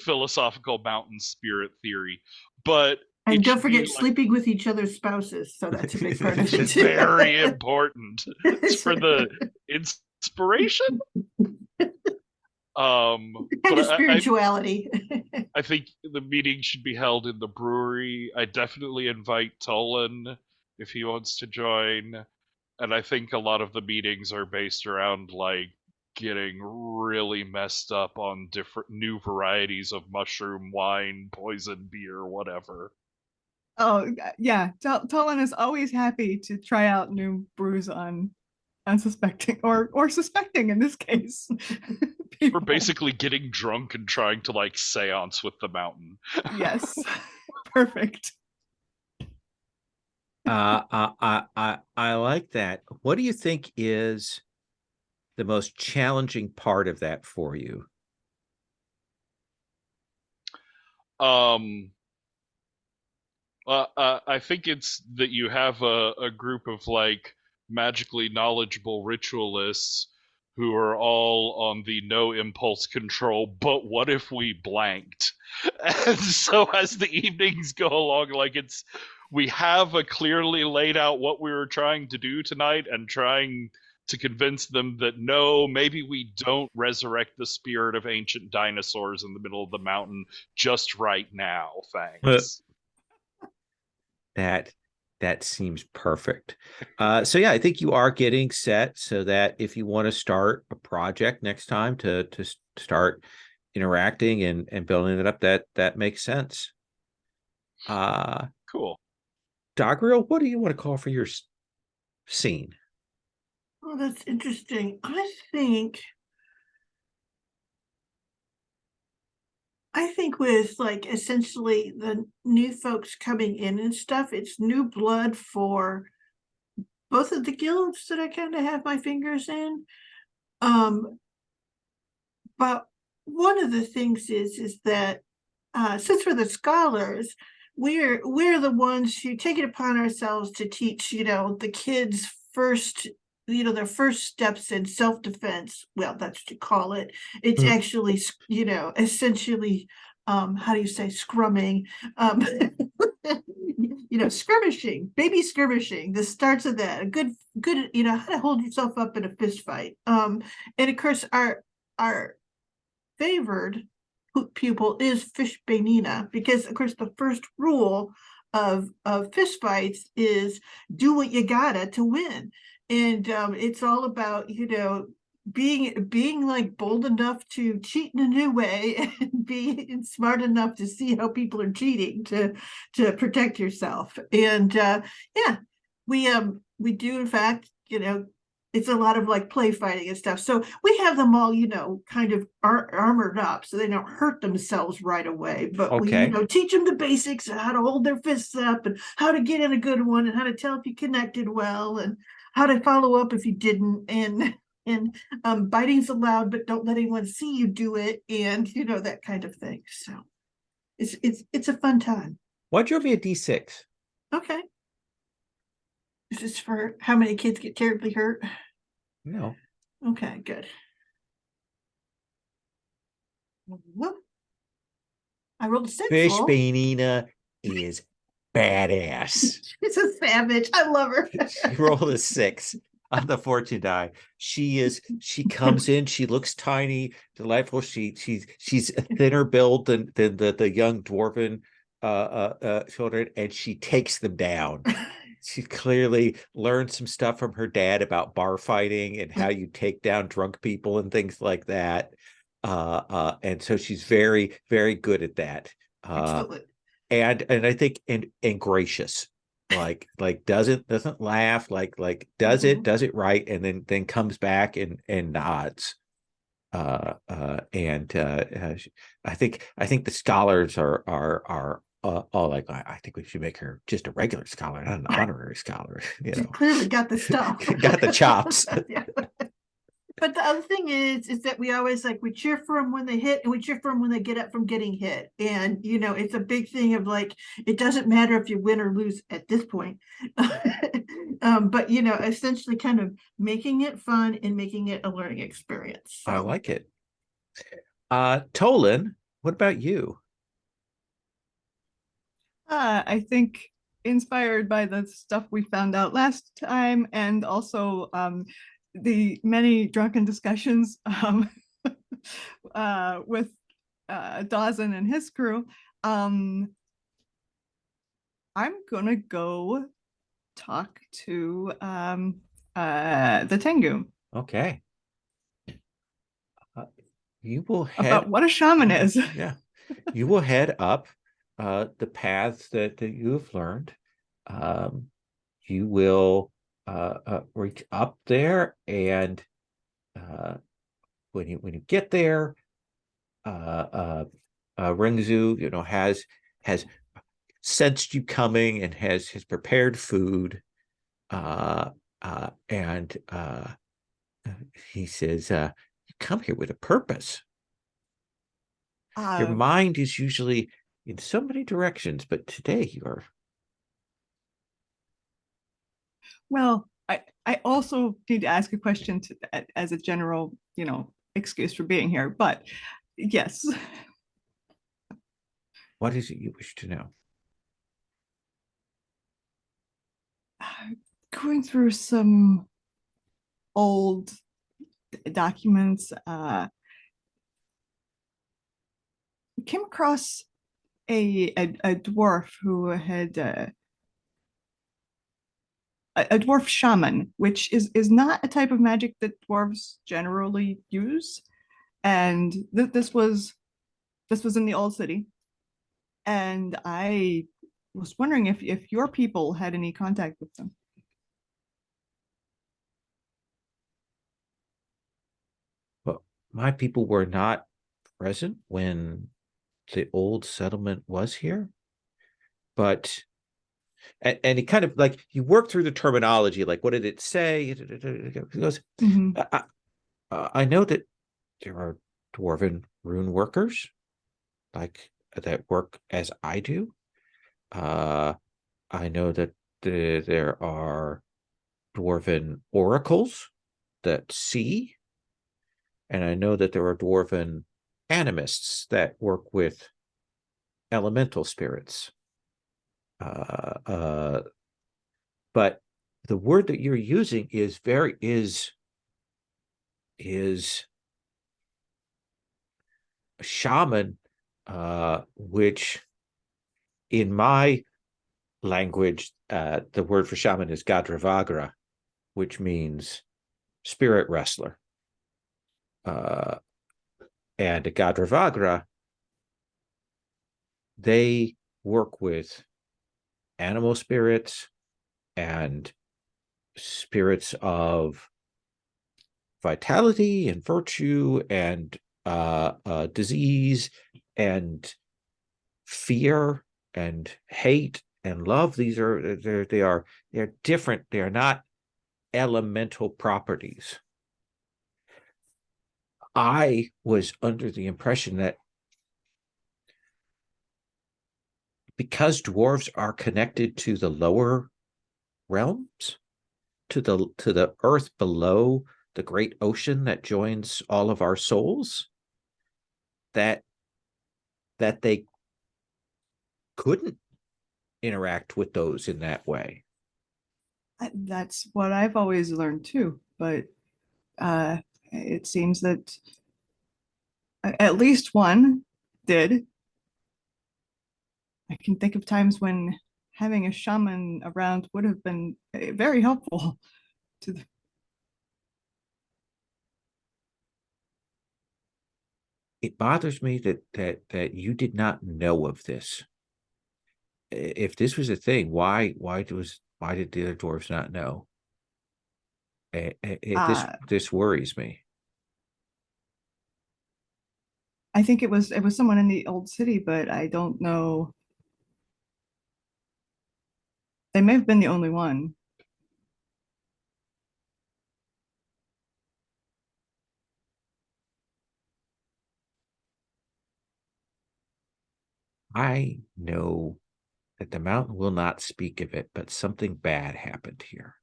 philosophical mountain spirit theory. But And it don't should be forget like sleeping with each other's spouses. So that's a big part of it too. very important. It's for the inspiration. Kind But of spirituality. I think the meeting should be held in the brewery. I definitely invite Tolan if he wants to join. And I think a lot of the meetings are based around like getting really messed up on different new varieties of mushroom wine, poison beer, whatever. Oh yeah, Tolan is always happy to try out new brews on unsuspecting or suspecting in this case. We're people. basically getting drunk and trying to like seance with the mountain. Yes, perfect. I like that. What do you think is the most challenging part of that for you? I think it's that you have a group of like magically knowledgeable ritualists who are all on the no impulse control, but what if we blanked? And so as the evenings go along, like we have a clearly laid out what we were trying to do tonight and trying to convince them that no, maybe we don't resurrect the spirit of ancient dinosaurs in the middle of the mountain just right now, thanks. That seems perfect. So yeah, I think you are getting set so that if you want to start a project next time to start interacting and building it up, that makes sense. Cool. Dogriel, what do you want to call for your scene? Oh, that's interesting. I think with like essentially the new folks coming in and stuff, it's new blood for both of the guilds that I kind of have my fingers in. But one of the things is that since we're the scholars, we're the ones who take it upon ourselves to teach, the kids first, their first steps in self-defense. Well, that's what you call it. It's actually, essentially, how do you say, scrumming? Skirmishing, baby skirmishing. The starts of that. A good, how to hold yourself up in a fist fight. And of course, our favored pupil is Fishbanina, because of course the first rule of fist fights is do what you gotta to win. And it's all about, you know, being like bold enough to cheat in a new way and being smart enough to see how people are cheating to protect yourself. And yeah, we do in fact, you know, it's a lot of like play fighting and stuff. So we have them all, you know, kind of armored up so they don't hurt themselves right away. But we, you Okay. know, teach them the basics, how to hold their fists up and how to get in a good one and how to tell if you connected well and how to follow up if you didn't. And biting's allowed, but don't let anyone see you do it, and you know, that kind of thing. So it's a fun time. Why drove me a D6? Okay. This is for how many kids get terribly hurt. No. Okay, good. Whoop. I rolled a 6. Fish Lol. Banina is badass. She's a savage. I love her. She rolled a 6 on the fortune die. She comes in, she looks tiny, delightful. She's a thinner build than the young dwarven children, and she takes them down. She clearly learned some stuff from her dad about bar fighting and how you take down drunk people and things like that. And so she's very, very good at that. Excellent. And I think and gracious. Like doesn't laugh, like does it right, and then comes back and nods. I think the scholars are all like, I think we should make her just a regular scholar, not an honorary scholar. You She know, clearly got the stuff. got the chops. Yeah. But the other thing is that we always like, we cheer for them when they hit and we cheer for them when they get up from getting hit. And, you know, it's a big thing of like, it doesn't matter if you win or lose at this point. But, you know, essentially kind of making it fun and making it a learning experience. So. I like it. Tolan, what about you? I think inspired by the stuff we found out last time, and also the many drunken discussions with Dawson and his crew, I'm gonna go talk to the Tengu Okay. You will head about what a shaman is. Yeah. You will head up the paths that you have learned. You will reach up there, and when you get there, Ringzu, you know, has sensed you coming and has prepared food, and he says, "You come here with a purpose. Your mind is usually in so many directions, but today you are." Well, I also need to ask a question as a general, you know, excuse for being here, but yes. What is it you wish to know? Going through some old documents, came across a dwarf who had a dwarf shaman, which is not a type of magic that dwarves generally use. And this was in the old city, and I was wondering if your people had any contact with them. Well, my people were not present when the old settlement was here, but and he kind of like, you work through the terminology, like what did it say? He goes, I know that there are dwarven rune workers like that work as I do. I know that there are dwarven oracles that see, and I know that there are dwarven animists that work with elemental spirits. But the word that you're using is shaman, which in my language, the word for shaman is Gadravagra. which means spirit wrestler. And Gadravagra, they work with animal spirits and spirits of vitality and virtue and disease and fear and hate and love. They're different. They are not elemental properties. I was under the impression that because dwarves are connected to the lower realms, to the earth below the great ocean that joins all of our souls, that they couldn't interact with those in that way. That's what I've always learned too, but it seems that at least one did. I can think of times when having a shaman around would have been very helpful to the. It bothers me that you did not know of this. If this was a thing, why did the other dwarves not know? This worries me. I think it was someone in the old city, but I don't know. They may have been the only one. I know that the mountain will not speak of it, but something bad happened here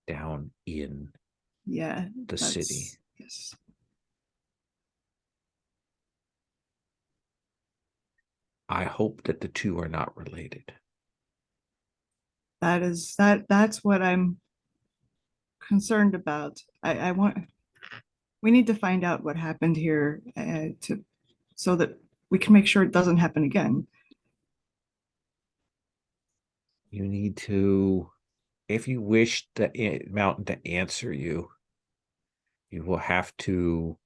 down in the city. Yes. I hope that the two are not related. That's what I'm concerned about. We need to find out what happened here so that we can make sure it doesn't happen again. You need to, if you wish the mountain to answer you, you will have to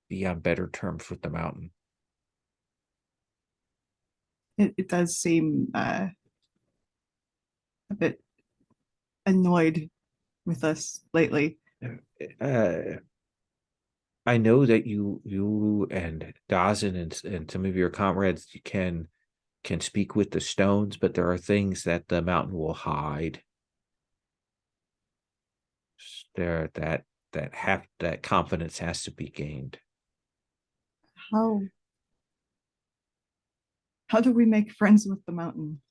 be on better terms with the mountain. It does seem a bit annoyed with us lately. I know that you and Dawson and some of your comrades can speak with the stones, but there are things that the mountain will hide. There that confidence has to be gained. How do we make friends with the mountain?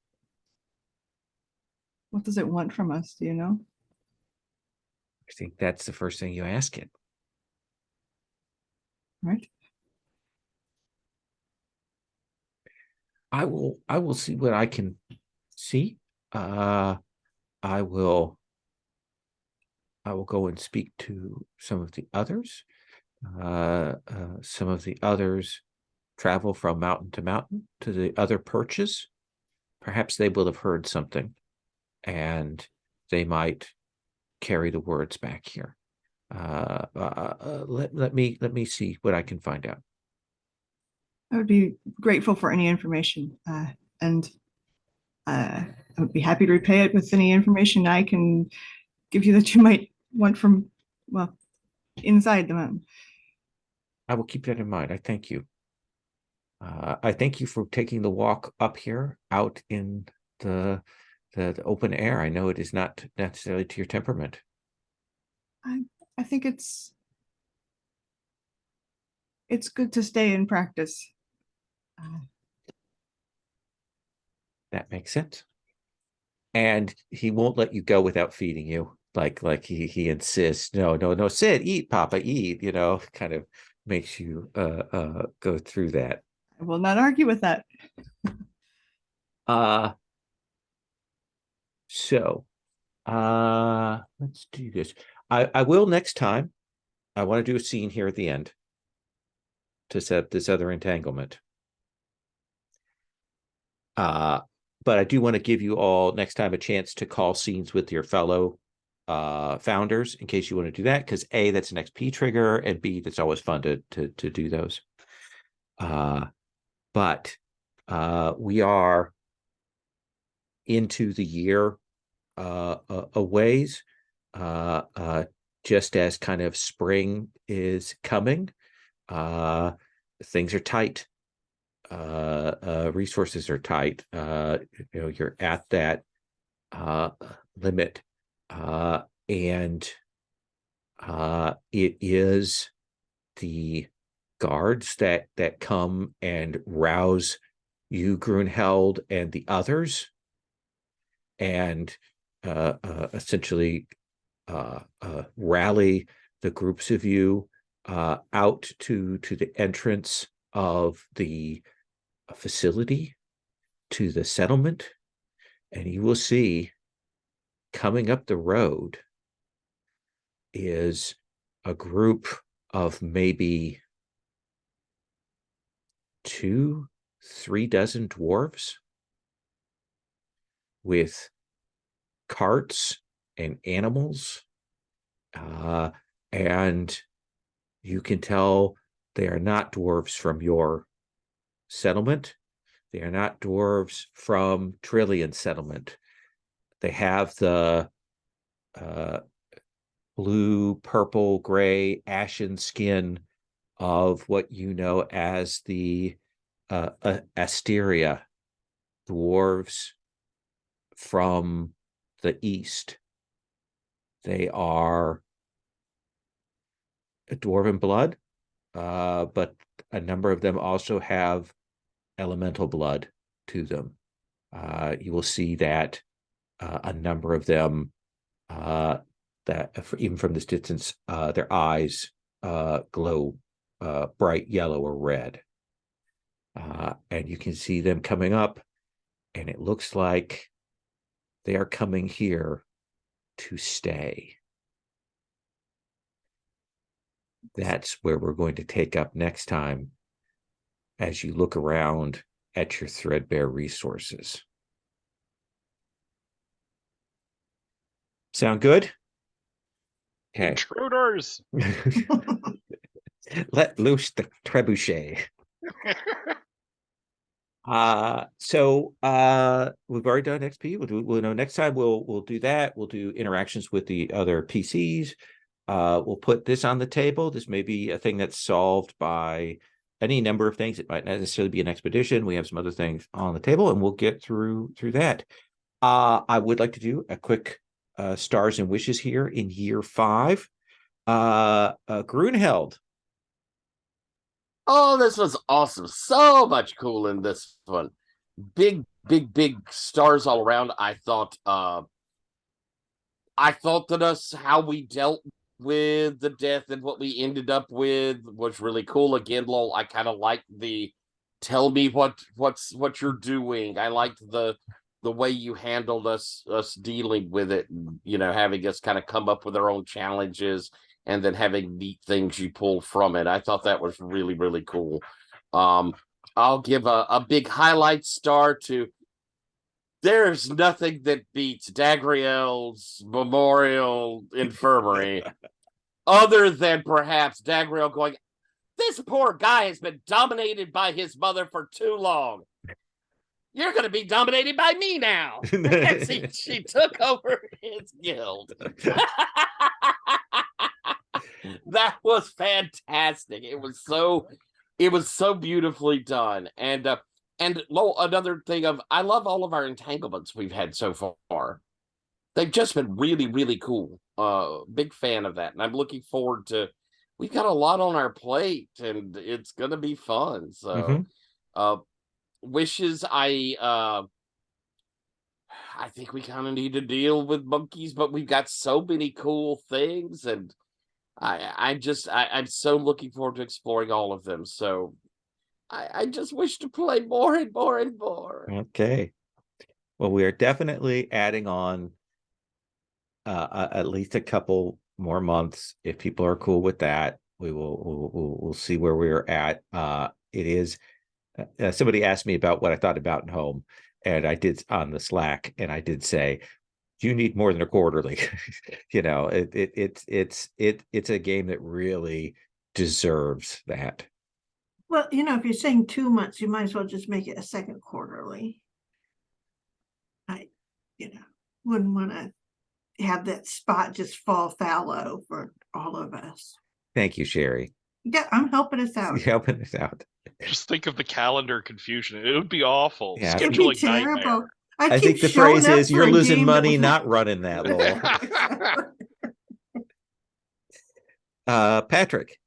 What does it want from us? Do you know? I think that's the first thing you ask it. Right. I will see what I can see. I will go and speak to some of the others. Some of the others travel from mountain to mountain to the other perches. Perhaps they will have heard something, and they might carry the words back here. Let me see what I can find out. I would be grateful for any information, and I would be happy to repay it with any information I can give you that you might want from, well, inside the mountain. I will keep that in mind. I thank you. I thank you for taking the walk up here out in the open air. I know it is not necessarily to your temperament. I think it's good to stay in practice. That makes sense. And he won't let you go without feeding you. Like he insists, no, sit, eat, Papa, eat, kind of makes you go through that. I will not argue with that. So let's do this. I will next time. I want to do a scene here at the end to set up this other entanglement. but I do want to give you all next time a chance to call scenes with your fellow founders in case you want to do that, because A, that's an XP trigger, and B, that's always fun to do those. But we are into the year a ways, just as kind of spring is coming. Things are tight. Resources are tight. You're at that limit, and it is the guards that come and rouse you, Grunheld, and the others, and essentially rally the groups of you out to the entrance of the facility, to the settlement, and you will see coming up the road is a group of maybe 2-3 dozen dwarves with carts and animals, and you can tell they are not dwarves from your settlement. They are not dwarves from Trillian settlement. They have the blue, purple, gray, ashen skin of what you know as the Asteria dwarves from the east. They are dwarven blood, but a number of them also have elemental blood to them. You will see that a number of them, that even from this distance, their eyes glow bright yellow or red. And you can see them coming up, and it looks like they are coming here to stay. That's where we're going to take up next time as you look around at your threadbare resources. Sound good? Okay. Intruders. Let loose the trebuchet. We've already done XP. We'll know next time we'll do that. We'll do interactions with the other PCs. We'll put this on the table. This may be a thing that's solved by any number of things. It might not necessarily be an expedition. We have some other things on the table, and we'll get through that. I would like to do a quick stars and wishes here in year 5. Grunheld. Oh, this was awesome. So much cool in this one. Big stars all around. I thought that how we dealt with the death and what we ended up with was really cool. Again, lol, I kind of like the tell me what you're doing. I liked the way you handled us dealing with it, and, having us kind of come up with our own challenges and then having neat things you pull from it. I thought that was really, really cool. I'll give a big highlight star to there's nothing that beats Dagriel's Memorial Infirmary other than perhaps Dagriel going, this poor guy has been dominated by his mother for too long. You're going to be dominated by me now. she took over his guild. That was fantastic. It was so beautifully done. And another thing I love all of our entanglements we've had so far. They've just been really, really cool. Big fan of that. And I'm looking forward to, we've got a lot on our plate and it's going to be fun. So, wishes, I think we kind of need to deal with monkeys, but we've got so many cool things, and I'm so looking forward to exploring all of them. So I just wish to play more and more and more. Okay. Well, we are definitely adding on at least a couple more months. If people are cool with that, we'll see where we're at. It is somebody asked me about what I thought about in home, and I did on the Slack, and I did say, you need more than a quarterly. It's a game that really deserves that. Well, if you're saying 2 months, you might as well just make it a second quarterly. I, wouldn't want to have that spot just fall fallow for all of us. Thank you, Sherry. Yeah, I'm helping us out. Helping us out. Just think of the calendar confusion. It would be awful. Yeah. It'd be Scheduling terrible. nightmare. I I keep think the showing phrase up is for you're a losing game that money was not running that, Lowell. Patrick.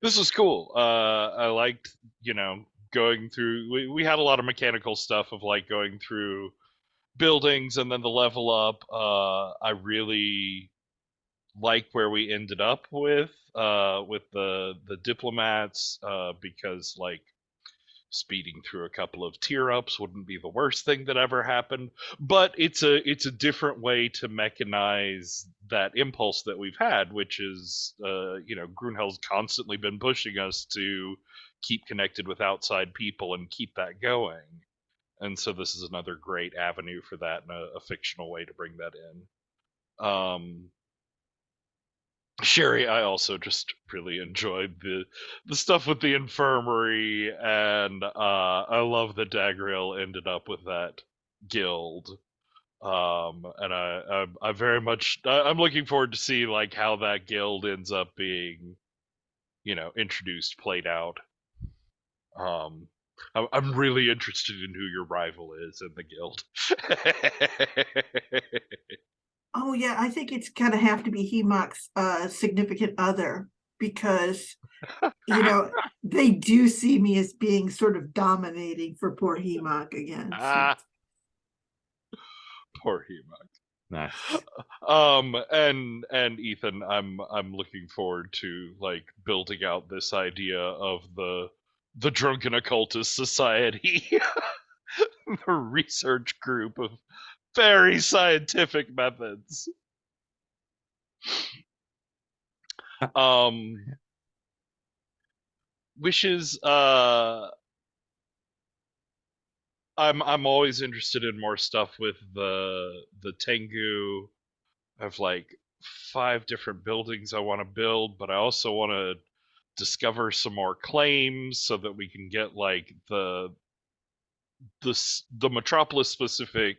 This was cool. I liked, going through. We had a lot of mechanical stuff of like going through buildings and then the level up. I really like where we ended up with the diplomats, because like speeding through a couple of tier ups wouldn't be the worst thing that ever happened, but it's a different way to mechanize that impulse that we've had, which is Grunhell's constantly been pushing us to keep connected with outside people and keep that going, and so this is another great avenue for that, and a fictional way to bring that in. Sherry, I also just really enjoyed the stuff with the infirmary, and I love that Dagriel ended up with that guild. And I very much I'm looking forward to see like how that guild ends up being, introduced, played out. I'm really interested in who your rival is in the guild. Oh yeah, I think it's gonna have to be Hemok's significant other, because they do see me as being sort of dominating for poor Hemok again. So. Poor Hemok. Nice. And Ethan, I'm looking forward to like building out this idea of the drunken occultist society, the research group of very scientific methods. Wishes. I'm always interested in more stuff with the Tengu. I have like 5 different buildings I want to build, but I also want to discover some more claims so that we can get like the metropolis specific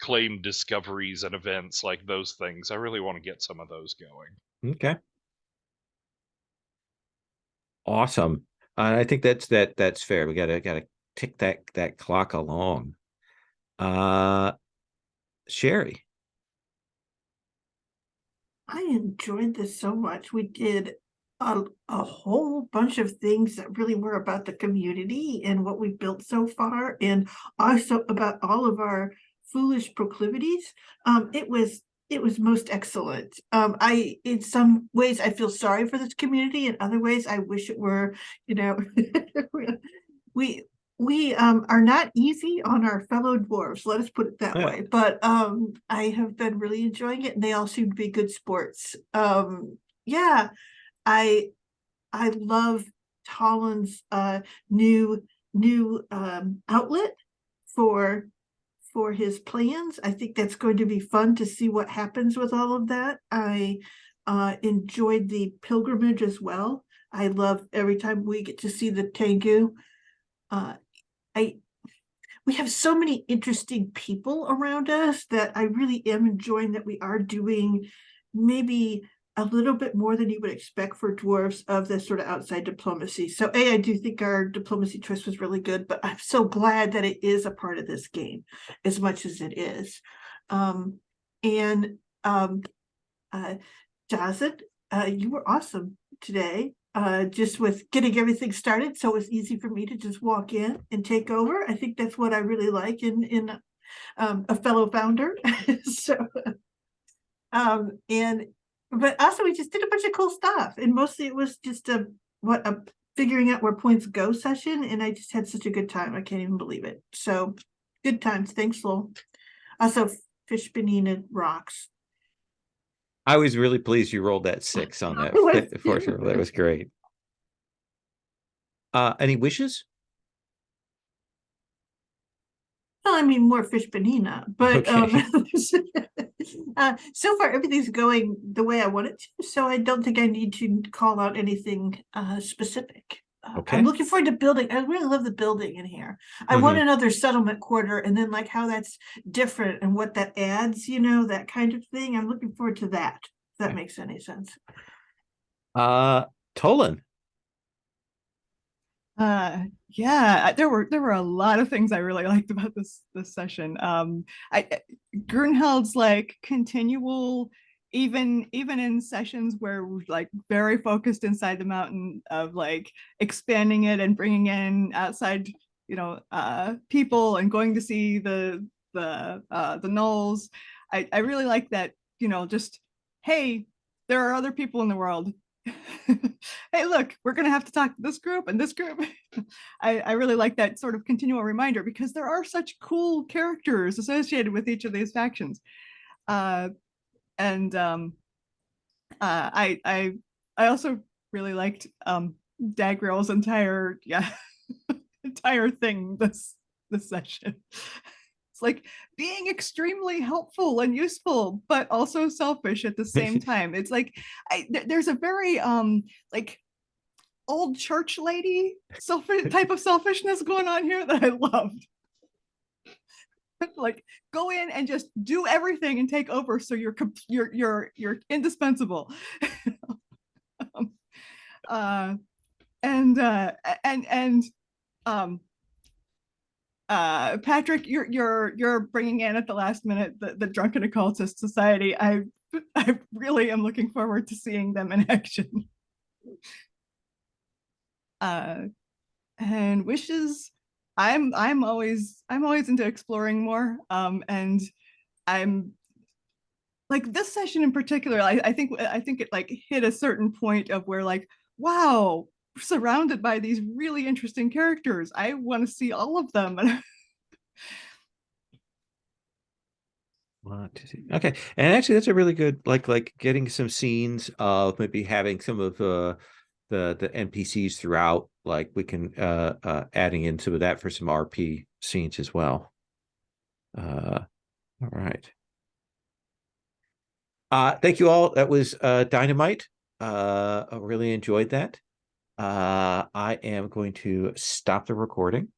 claim discoveries and events, like those things. I really want to get some of those going. Okay. Awesome. I think that's fair. We gotta tick that clock along. Sherry. I enjoyed this so much. We did a whole bunch of things that really were about the community and what we built so far, and also about all of our foolish proclivities. It was most excellent. In some ways I feel sorry for this community, in other ways I wish it were, we are not easy on our fellow dwarves, let us put it that way, but I have been really enjoying it, and they all seem to be good sports. Yeah, I love Talon's new outlet for his plans. I think that's going to be fun to see what happens with all of that. I enjoyed the pilgrimage as well. I love every time we get to see the Tengu. We have so many interesting people around us that I really am enjoying that we are doing maybe a little bit more than you would expect for dwarves of this sort of outside diplomacy. So I do think our diplomacy choice was really good, but I'm so glad that it is a part of this game as much as it is. Jazid, you were awesome today. Just with getting everything started, so it was easy for me to just walk in and take over. I think that's what I really like in a fellow founder. But also we just did a bunch of cool stuff, and mostly it was just a figuring out where points go session, and I just had such a good time. I can't even believe it. So good times. Thanks, Lowell. Also, Fish Benina rocks. I was really pleased you rolled that 6 on that. For sure. That was great. Any wishes? Well, I mean, more fish panina, but Okay. so far everything's going the way I want it to, so I don't think I need to call out anything specific. Okay. I'm looking forward to building. I really love the building in here. I want another settlement quarter, and then like how that's different and what that adds, you know, that kind of thing. I'm looking forward to that. If that Okay. makes any sense. Tolan. Yeah, there were a lot of things I really liked about this session. Grunheld's like continual, even in sessions where we're like very focused inside the mountain of like expanding it and bringing in outside, people and going to see the gnolls. I really like that, just hey, there are other people in the world. Hey, look, we're going to have to talk to this group and this group. I really like that sort of continual reminder because there are such cool characters associated with each of these factions. And I also really liked Dagril's entire entire thing this session. It's like being extremely helpful and useful, but also selfish at the same time. It's like there's a very like old church lady type of selfishness going on here that I loved. Like go in and just do everything and take over, so you're indispensable. And Patrick, you're bringing in at the last minute the drunken occultist society. I really am looking forward to seeing them in action. And wishes, I'm always into exploring more. And I'm like this session in particular. I think it like hit a certain point of where like, wow, surrounded by these really interesting characters. I want to see all of them. Okay, and actually, that's a really good like getting some scenes of maybe having some of the NPCs throughout. Like we can adding in some of that for some RP scenes as well. All right. Thank you all. That was dynamite. I really enjoyed that. I am going to stop the recording.